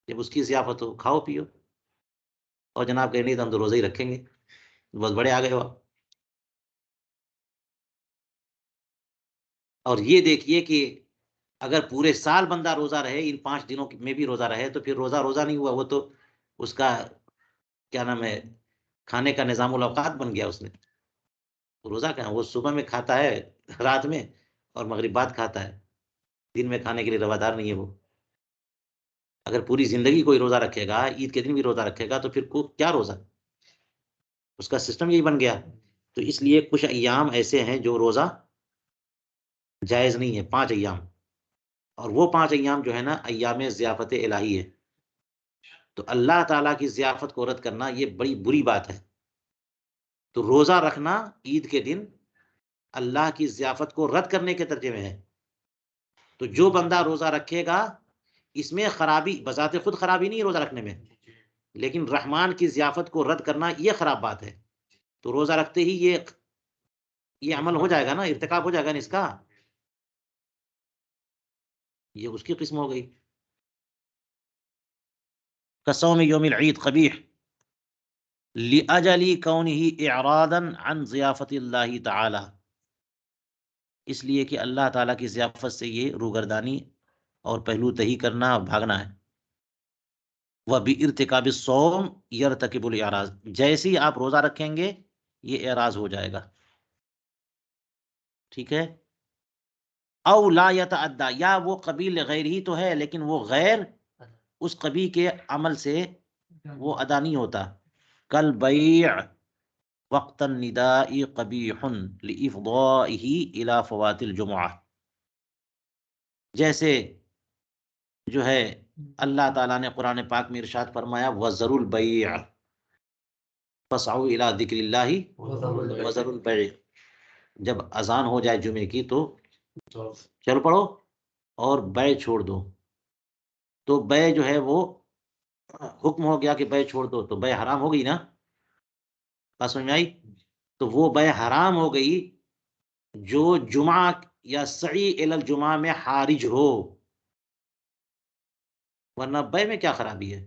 جب اس کی ضیافت ہو کھاؤ پیو، اور جناب کہ نہیں تو ہم تو روزہ ہی رکھیں گے، بہت بڑے آ گئے ہو. اور یہ دیکھیے کہ اگر پورے سال بندہ روزہ رہے، ان 5 دنوں میں بھی روزہ رہے، تو پھر روزہ روزہ نہیں ہوا، وہ تو اس کا کیا نام ہے کھانے کا نظام الاوقات بن گیا. اس نے روزہ کہاں، وہ صبح میں کھاتا ہے رات میں اور مغرب بعد کھاتا ہے، دن میں کھانے کے لیے روادار نہیں ہے وہ. اگر پوری زندگی کوئی روزہ رکھے گا، عید کے دن بھی روزہ رکھے گا، تو پھر کیا روزہ، اس کا سسٹم یہی بن گیا. تو اس لیے کچھ ایام ایسے ہیں جو روزہ جائز نہیں ہے، 5 ایام، اور وہ 5 ایام جو ہے نا ایام ضیافت الہی ہے. تو اللہ تعالیٰ کی ضیافت کو رد کرنا یہ بڑی بری بات ہے. تو روزہ رکھنا عید کے دن اللہ کی ضیافت کو رد کرنے کے درجے میں ہے. تو جو بندہ روزہ رکھے گا اس میں خرابی، بذات خود خرابی نہیں ہے روزہ رکھنے میں، لیکن رحمان کی ضیافت کو رد کرنا یہ خراب بات ہے. تو روزہ رکھتے ہی یہ عمل ہو جائے گا نا، ارتکاب ہو جائے گا نا اس کا، یہ اس کی قسم ہو گئی. کصوم یوم العید قبیح لأجل کونہ اعراضا عن ضیافت اللہ تعالی، اس لیے کہ اللہ تعالیٰ کی ضیافت سے یہ روگردانی اور پہلو تہی کرنا اور بھاگنا ہے. وَبِارْتِكَابِ الصَّوْمِ يَرْتَكِبُ الْإِعْرَاض، جیسے ہی آپ روزہ رکھیں گے یہ اعراض ہو جائے گا. ٹھیک ہے. او لا یتعدی، یا وہ قبیح غیر ہی تو ہے لیکن وہ غیر اس قبیح کے عمل سے وہ ادا نہیں ہوتا. کل بیع وقت النداء قبیح لافضائه الى فوات الجمعہ، جیسے جو ہے اللہ تعالیٰ نے قرآن پاک میں ارشاد فرمایا وَذَرُوا الْبَيْعَ فَاسْعَوْا إِلَىٰ ذِكْرِ اللَّهِ وَذَرُوا الْبَيْعَ، جب اذان ہو جائے جمعے کی تو چل پڑو اور بیع چھوڑ دو. تو بیع جو ہے وہ حکم ہو گیا کہ بیع چھوڑ دو، تو بیع حرام ہو گئی نا، بات سمجھ میں آئی؟ تو وہ بیع حرام ہو گئی جو جمعہ یا سعی الی الجمعہ میں حارج ہو، ورنہ بیع میں کیا خرابی ہے؟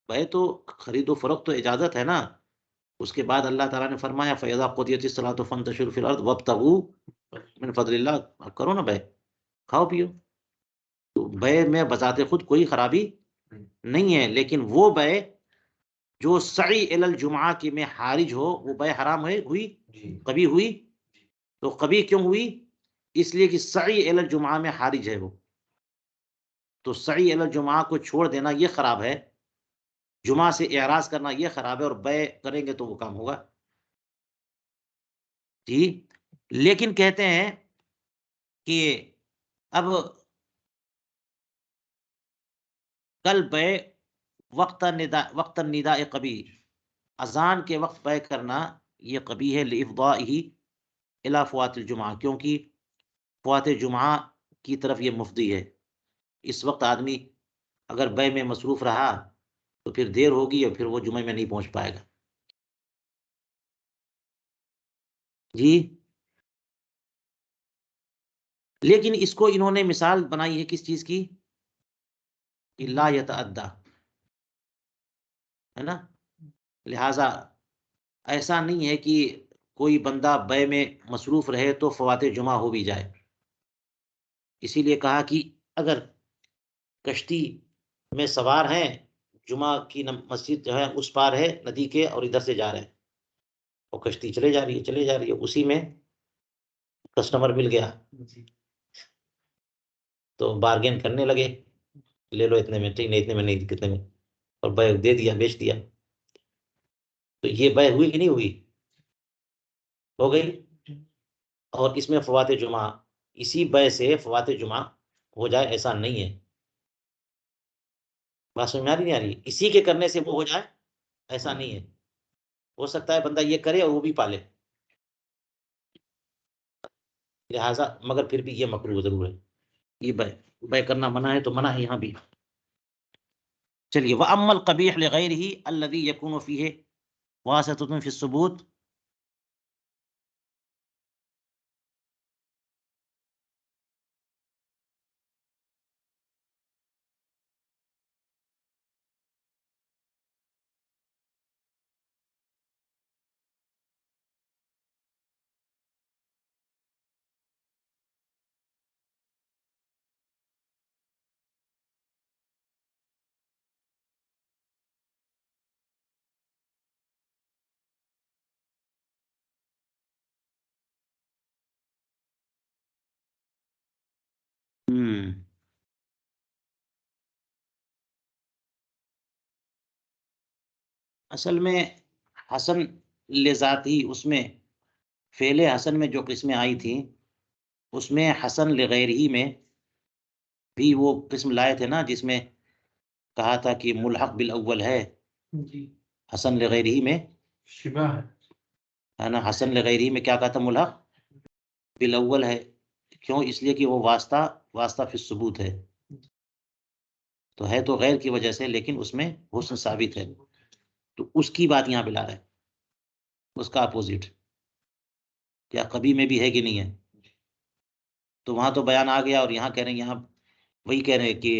بیع تو خرید و فروخت تو اجازت ہے نا. اس کے بعد اللہ تعالیٰ نے فرمایا فَإِذَا قُضِيَتِ الصَّلَاةُ فَانتَشِرُوا فِي الْأَرْضِ وَابْتَغُوا مِن فَضْلِ اللَّهِ، کرو نا بیع، کھاؤ پیو. تو بیع میں بذات خود کوئی خرابی نہیں ہے، لیکن وہ بیع جو سعی الی الجمعہ کی میں حارج ہو وہ بیع حرام ہوئی، کبھی ہوئی. تو کبھی کیوں ہوئی؟ اس لیے کہ سعی الی الجمعہ میں حارج ہے وہ، تو سعی الی الجمعہ کو چھوڑ دینا یہ خراب ہے، جمعہ سے اعراض کرنا یہ خراب ہے، اور بیع کریں گے تو وہ کام ہوگا جی۔ لیکن کہتے ہیں کہ اب کل بیع وقت النداء قبیح، اذان کے وقت بیع کرنا یہ قبیح ہے، لافضائہ الی فوات الجمعہ، کیونکہ فوات جمعہ کی طرف یہ مفضی ہے۔ اس وقت آدمی اگر بیع میں مصروف رہا تو پھر دیر ہوگی اور پھر وہ جمعہ میں نہیں پہنچ پائے گا جی۔ لیکن اس کو انہوں نے مثال بنائی ہے کس چیز کی؟ لا یتعدی، ہے نا، لہذا ایسا نہیں ہے کہ کوئی بندہ بیع میں مصروف رہے تو فوات جمعہ ہو بھی جائے، اسی لیے کہا کہ اگر کشتی میں سوار ہیں، جمعہ کی مسجد جو ہے اس پار ہے ندی کے اور ادھر سے جا رہے ہیں، اور کشتی چلے جا رہی ہے، اسی میں کسٹمر مل گیا تو بارگین کرنے لگے، لے لو اتنے میں، ٹھیک نہیں اتنے میں نہیں، کتنے میں، اور بیع دے دیا، بیچ دیا، تو یہ بیع ہوئی کہ نہیں ہوئی؟ ہو گئی۔ اور اس میں فوات جمعہ، اسی بیع سے فوات جمعہ ہو جائے ایسا نہیں ہے، بات سمجھ میں آ رہی نہیں آ رہی؟ اسی کے کرنے سے وہ ہو جائے ایسا نہیں ہے، ہو سکتا ہے بندہ یہ کرے اور وہ بھی پالے، لہذا مگر پھر بھی یہ مکروہ ضرور ہے، یہ بیع کرنا منع ہے تو منع ہے یہاں بھی۔ چلیے، وَأَمَّا الْقَبِيحُ لِغَيْرِهِ الَّذِي يَكُونُ فِيهِ وَاسِطَةٌ فِي الثُّبُوتِ، اصل میں حسن لذاتی، اس میں فعل حسن میں جو قسمیں آئی تھیں اس میں حسن لغیرہی میں بھی وہ قسم لائے تھے نا، جس میں کہا تھا کہ ملحق بالاول ہے حسن لغیرہی میں، شبہ ہے نا، حسن لغیرہی میں کیا کہا تھا؟ ملحق بالاول ہے، کیوں؟ اس لیے کہ وہ واسطہ فی الثبوت ہے، تو ہے تو غیر کی وجہ سے لیکن اس میں حسن ثابت ہے، تو اس کی بات یہاں پہ لا رہے ہیں، اس کا اپوزٹ کیا قبیح میں بھی ہے کہ نہیں ہے، تو وہاں تو بیان آ گیا، اور یہاں کہہ رہے ہیں، یہاں وہی کہہ رہے ہیں کہ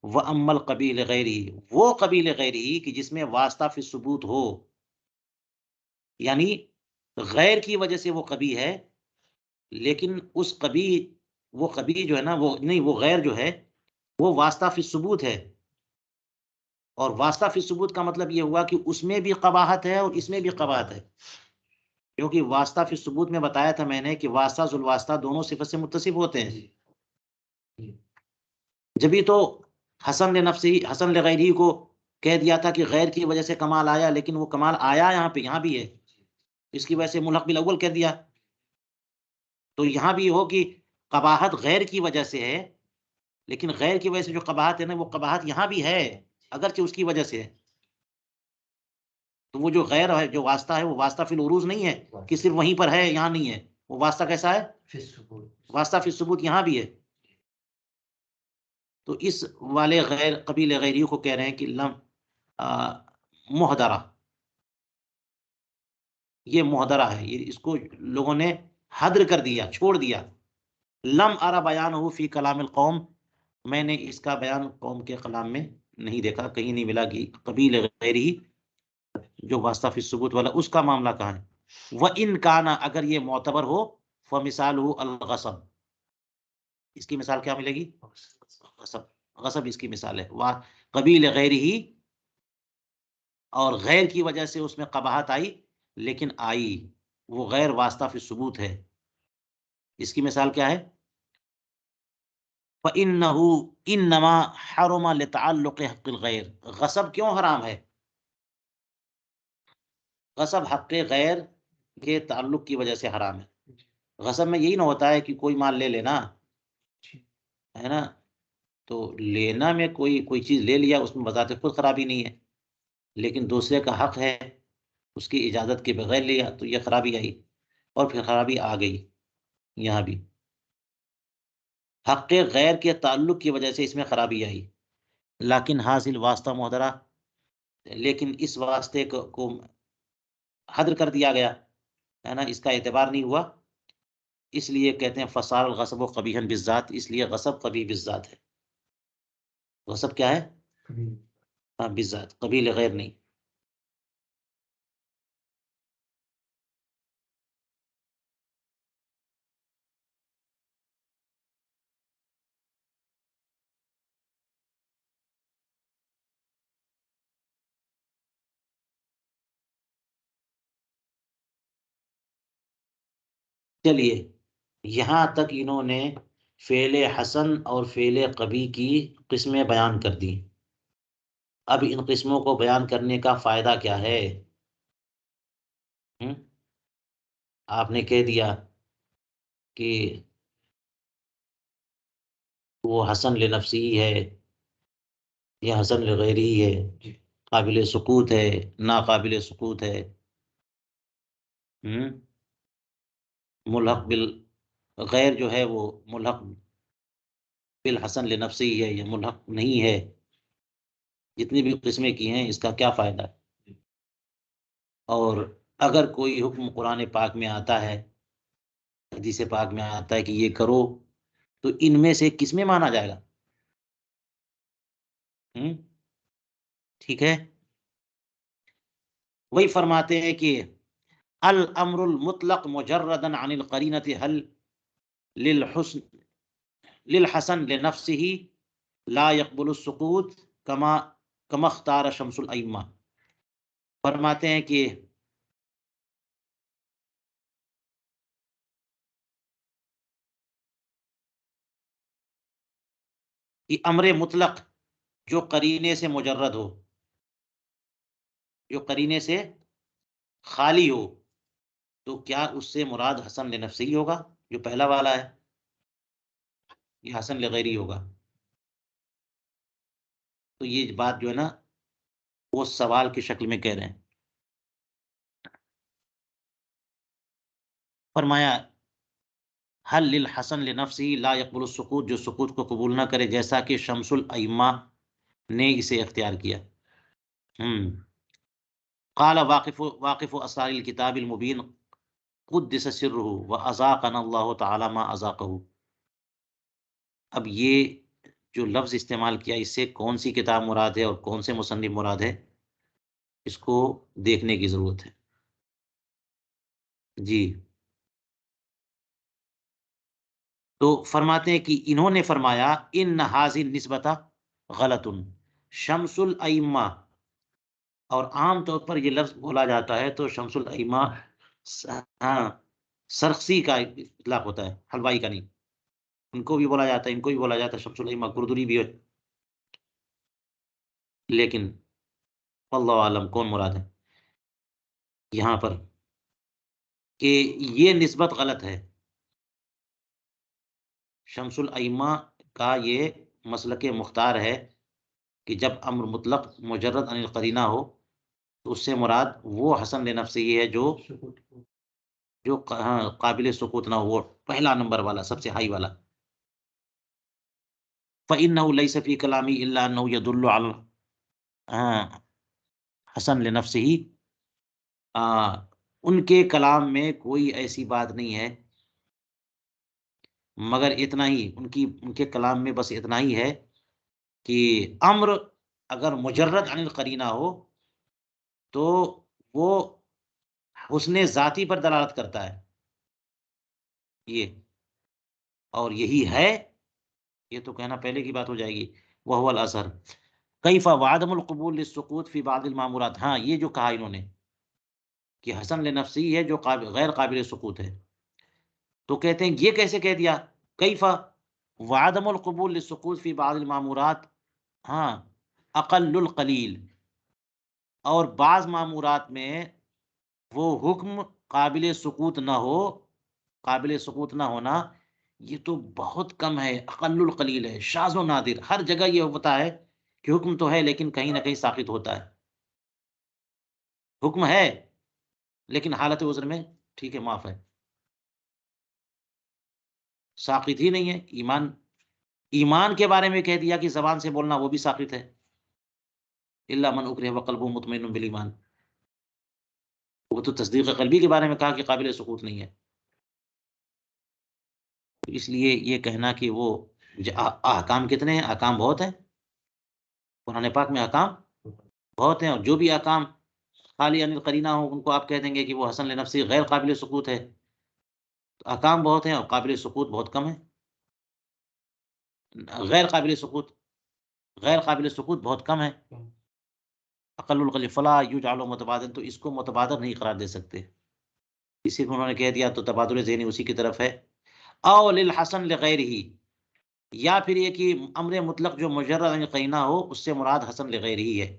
وَأَمَّا الْقَبِيحُ لِغَيْرِهِ، وہ قبیح لغیرہی کہ جس میں واسطہ فی الثبوت ہو، یعنی غیر کی وجہ سے وہ قبیح ہے، لیکن اس قبیح، وہ قبیح جو ہے نا، وہ نہیں، وہ غیر جو ہے وہ واسطہ فی الثبوت ہے، اور واسطہ فی الثبوت کا مطلب یہ ہوا کہ اس میں بھی قباحت ہے اور اس میں بھی قباحت ہے، کیونکہ واسطہ فی الثبوت میں بتایا تھا میں نے کہ واسطہ ذو الواسطہ دونوں صفت سے متصف ہوتے ہیں، جبھی تو حسن لنفسی، حسن لغیرہی کو کہہ دیا تھا کہ غیر کی وجہ سے کمال آیا، لیکن وہ کمال آیا یہاں پہ، یہاں بھی ہے، اس کی وجہ سے ملحق بالاول کہہ دیا، تو یہاں بھی ہو کہ قباحت غیر کی وجہ سے ہے، لیکن غیر کی وجہ سے جو قباحت ہے نا، وہ قباحت یہاں بھی ہے اگرچہ اس کی وجہ سے ہے، تو وہ جو غیر ہے، جو واسطہ ہے، وہ واسطہ فی العروض نہیں ہے کہ صرف وہیں پر ہے یہاں نہیں ہے، وہ واسطہ کیسا ہے؟ واسطہ فی الثبوت یہاں بھی ہے، تو اس والے غیر قبیل غیری کو کہہ رہے ہیں کہ لم محدرہ، یہ محدرہ ہے، یہ اس کو لوگوں نے حدر کر دیا، چھوڑ دیا، لم ارى بیانہ فی کلام القوم، میں نے اس کا بیان قوم کے کلام میں نہیں دیکھا، کہیں نہیں ملا کہ قبیل غیری جو واسطہ فی الثبوت والا اس کا معاملہ کہاں ہے، وَإِنْ كَانَ، اگر یہ معتبر ہو، فَمِثَالُهُ الْغَصَبُ، اس کی مثال کیا ملے گی؟ غصب اس کی مثال ہے، قبیل غیرہی، اور غیر کی وجہ سے اس میں قباحت آئی، لیکن آئی، وہ غیر واسطہ فی الثبوت ہے، اس کی مثال کیا ہے؟ فَإِنَّهُ إِنَّمَا حَرُمَ لِتَعَلُّقِ حَقِّ الْغَيْرِ، غصب کیوں حرام ہے؟ غصب حق غیر کے تعلق کی وجہ سے حرام ہے۔ غصب میں یہی نہ ہوتا ہے کہ کوئی مال لے لینا ہے نا، تو لینا میں کوئی چیز لے لیا، اس میں بذات خود خرابی نہیں ہے، لیکن دوسرے کا حق ہے، اس کی اجازت کے بغیر لیا تو یہ خرابی آئی، اور پھر خرابی آ گئی یہاں بھی، حق غیر کے تعلق کی وجہ سے اس میں خرابی آئی، لیکن حاصل واسطہ محضرہ، لیکن اس واسطے کو حذر کر دیا گیا ہے نا، اس کا اعتبار نہیں ہوا، اس لیے کہتے ہیں فصار الغصب و قبیحا بالذات، اس لیے غصب قبیح بالذات ہے۔ غصب کیا ہے؟ ہاں بالذات، قبیح غیر نہیں۔ چلیے یہاں تک انہوں نے فعل حسن اور فعل قبیح کی قسمیں بیان کر دی، اب ان قسموں کو بیان کرنے کا فائدہ کیا ہے؟ آپ نے کہہ دیا کہ وہ حسن لنفسی ہے یا حسن لغیری ہے، قابل سکوت ہے، ناقابل سکوت ہے، ملحق بالغیر جو ہے وہ ملحق بالحسن لنفسی ہے یا ملحق نہیں ہے، جتنی بھی قسمیں کی ہیں اس کا کیا فائدہ ہے؟ اور اگر کوئی حکم قرآن پاک میں آتا ہے، حدیث پاک میں آتا ہے کہ یہ کرو، تو ان میں سے کس میں مانا جائے گا؟ ٹھیک ہے، وہی فرماتے ہیں کہ الامر المطلق مجردا عن القرینۃ حل للحسن لنفسه لا يقبل السقوط کما اختار شمس الائمہ، فرماتے ہیں کہ امر مطلق جو قرینے سے مجرد ہو، جو قرینے سے خالی ہو، تو کیا اس سے مراد حسن لنفسی ہوگا جو پہلا والا ہے، یہ حسن لغیری ہوگا؟ تو یہ بات جو ہے نا وہ سوال کی شکل میں کہہ رہے ہیں۔ فرمایا حل للحسن لنفسی لا يقبل السقوط، جو سقوط کو قبول نہ کرے، جیسا کہ شمس الائمہ نے اسے اختیار کیا۔ قال واقف اسرار الکتاب المبین قدس سرہ واذاقنا اللہ تعالی ما اذاقہ، اب یہ جو لفظ استعمال کیا اس سے کون سی کتاب مراد ہے اور کون سے مصنف مراد ہے، اس کو دیکھنے کی ضرورت ہے۔ جی تو فرماتے ہیں کہ انہوں نے فرمایا ان حاضر نسبت غلط شمس الائمہ، اور عام طور پر یہ لفظ بولا جاتا ہے تو شمس الائمہ سرخسی کا اطلاق ہوتا ہے، حلوائی کا نہیں، ان کو بھی بولا جاتا ہے، ان کو بھی بولا جاتا ہے شمس الائمہ، گردری بھی ہے، لیکن اللہ عالم کون مراد ہے یہاں پر، کہ یہ نسبت غلط ہے۔ شمس الائمہ کا یہ مسلک مختار ہے کہ جب امر مطلق مجرد عن القرینہ ہو تو اس سے مراد وہ حسن لنفسی ہے جو قابل سکوت نہ ہو، وہ پہلا نمبر والا، سب سے ہائی والا۔ فَإِنَّهُ لَيْسَ فِي كَلَامِهِ إِلَّا أَنَّهُ يَدُلُّ عَلَى حسن لنفسه، ان کے کلام میں کوئی ایسی بات نہیں ہے مگر اتنا ہی، ان کے کلام میں بس اتنا ہی ہے کہ امر اگر مجرد عن القرینہ ہو تو وہ حسن ذاتی پر دلالت کرتا ہے، یہ اور یہی ہے، یہ تو کہنا پہلے کی بات ہو جائے گی، وہو الاظہر کیف وعدم القبول للسقوط فی بعض المامورات، ہاں یہ جو کہا انہوں نے کہ حسن لنفسی ہے جو غیر قابل سقوط ہے، تو کہتے ہیں یہ کیسے کہہ دیا؟ کیفا وعدم القبول للسقوط فی بعض المامورات، ہاں، اقل القلیل، اور بعض معمورات میں وہ حکم قابل سقوط نہ ہو، قابل سقوط نہ ہونا یہ تو بہت کم ہے، اقل القلیل ہے، شاذ و نادر۔ ہر جگہ یہ ہوتا ہے کہ حکم تو ہے لیکن کہیں نہ کہیں ساقط ہوتا ہے، حکم ہے لیکن حالت عذر میں ٹھیک ہے معاف ہے، ساقط ہی نہیں ہے۔ ایمان کے بارے میں کہہ دیا کہ زبان سے بولنا وہ بھی ساقط ہے، الا من اکرہ وقلبہ مطمئن بالایمان، وہ تو تصدیق قلبی کے بارے میں کہا کہ قابل سقوط نہیں ہے۔ اس لیے یہ کہنا کہ وہ احکام کتنے ہیں، احکام بہت ہیں، قرآن پاک میں احکام بہت ہیں، اور جو بھی احکام خالی عن القرینہ ہوں ان کو آپ کہہ دیں گے کہ وہ حسن لنفسی غیر قابل سقوط ہے۔ تو احکام بہت ہیں اور قابل سقوط بہت کم ہے، غیر قابل سقوط بہت کم ہے۔ اقل القلیل فلا یجعل متبادل، تو اس کو متبادر نہیں قرار دے سکتے، اسی میں انہوں نے کہہ دیا تو تبادل ذہنی اسی کی طرف ہے۔ او للحسن لغیرہ، یا پھر یہ کہ امر مطلق جو مجرد عن قرینہ ہو اس سے مراد حسن لغیرہ ہے،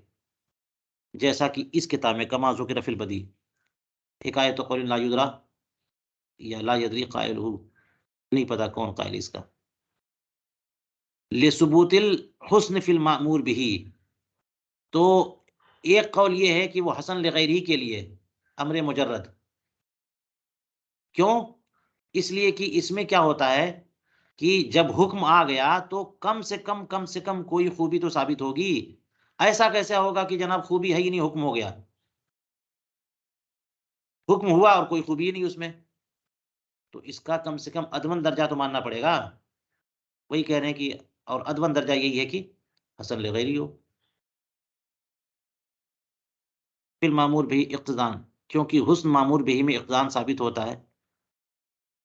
جیسا کہ اس کتاب میں کما ذکر فی البدیع، حکایت قول لا یدرا یا لا یدری قائل ہو، نہیں پتا کون قائل اس کا۔ لثبوت الحسن فی المأمور بہ، تو ایک قول یہ ہے کہ وہ حسن لغیرہ کے لیے امر مجرد، کیوں؟ اس لیے کہ اس میں کیا ہوتا ہے کہ جب حکم آ گیا تو کم سے کم کوئی خوبی تو ثابت ہوگی، ایسا کیسے ہوگا کہ جناب خوبی ہے ہی نہیں حکم ہو گیا، حکم ہوا اور کوئی خوبی نہیں اس میں، تو اس کا کم سے کم ادون درجہ تو ماننا پڑے گا۔ وہی کہہ رہے ہیں کہ اور ادون درجہ یہی ہے کہ حسن لغیری ہو، پھر معمور بھی اقتضان، کیونکہ حسن معمور بھی میں اقتضان ثابت ہوتا ہے،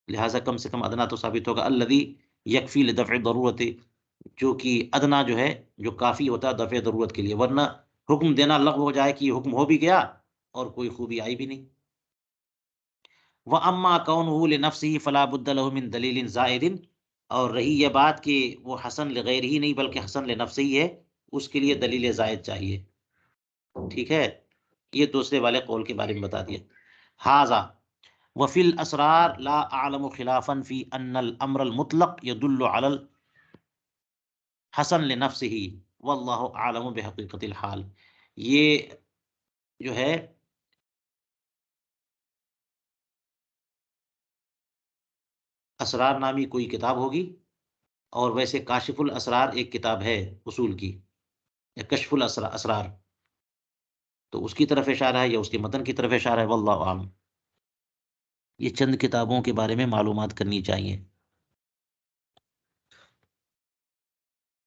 لہٰذا کم سے کم ادنا تو ثابت ہوگا۔ الذی یکفی لدفع ضرورت، جو کہ ادنا جو ہے جو کافی ہوتا ہے دفع ضرورت کے لیے، ورنہ حکم دینا لغو ہو جائے کہ حکم ہو بھی گیا اور کوئی خوبی آئی بھی نہیں۔ وَأَمَّا كَوْنُهُ لِنَفْسِهِ فَلَا بُدَّ لَهُ مِن دَلِيلٍ زَائِدٍ، اور رہی یہ بات کہ وہ حسن لغیر ہی نہیں بلکہ حسن لنفسہ ہی ہے، اس کے لیے دلیل زائد چاہیے، ٹھیک ہے۔ یہ دوسرے والے قول کے بارے میں بتا دیا۔ ھذا وفی الاسرار لا اعلم خلافا فی ان الامر المطلق يدل على الحسن لنفسه واللہ اعلم بحقیقت الحال، یہ جو ہے اسرار نامی کوئی کتاب ہوگی، اور ویسے کاشف الاسرار ایک کتاب ہے اصول کی، یا کشف الاسرار، تو اس کی طرف اشارہ ہے یا اس کے متن کی طرف اشارہ ہے، واللہ اعلم۔ یہ چند کتابوں کے بارے میں معلومات کرنی چاہیے،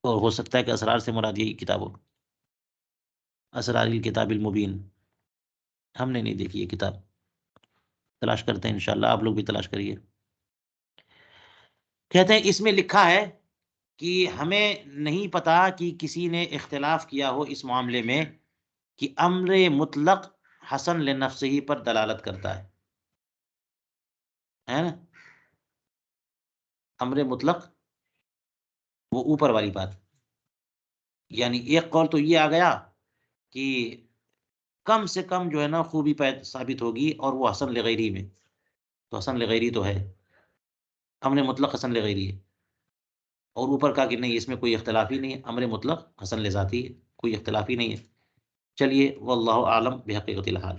اور ہو سکتا ہے کہ اسرار سے مراد یہی کتاب ہو، اسرار الکتاب المبین۔ ہم نے نہیں دیکھی یہ کتاب، تلاش کرتے ہیں انشاءاللہ، آپ لوگ بھی تلاش کریے۔ کہتے ہیں اس میں لکھا ہے کہ ہمیں نہیں پتا کہ کسی نے اختلاف کیا ہو اس معاملے میں کہ امر مطلق حسن لنفسہ پر دلالت کرتا ہے نا، امر مطلق وہ اوپر والی بات، یعنی ایک قول تو یہ آ گیا کہ کم سے کم جو ہے نا خوبی ثابت ہوگی اور وہ حسن لغیری میں، تو حسن لغیری تو ہے، امر مطلق حسن لغیری ہے، اور اوپر کہا کہ نہیں اس میں کوئی اختلاف ہی نہیں ہے، امر مطلق حسن لذاتی ہے، کوئی اختلاف ہی نہیں ہے۔ چلیے واللہ اعلم بحقیقت الحال۔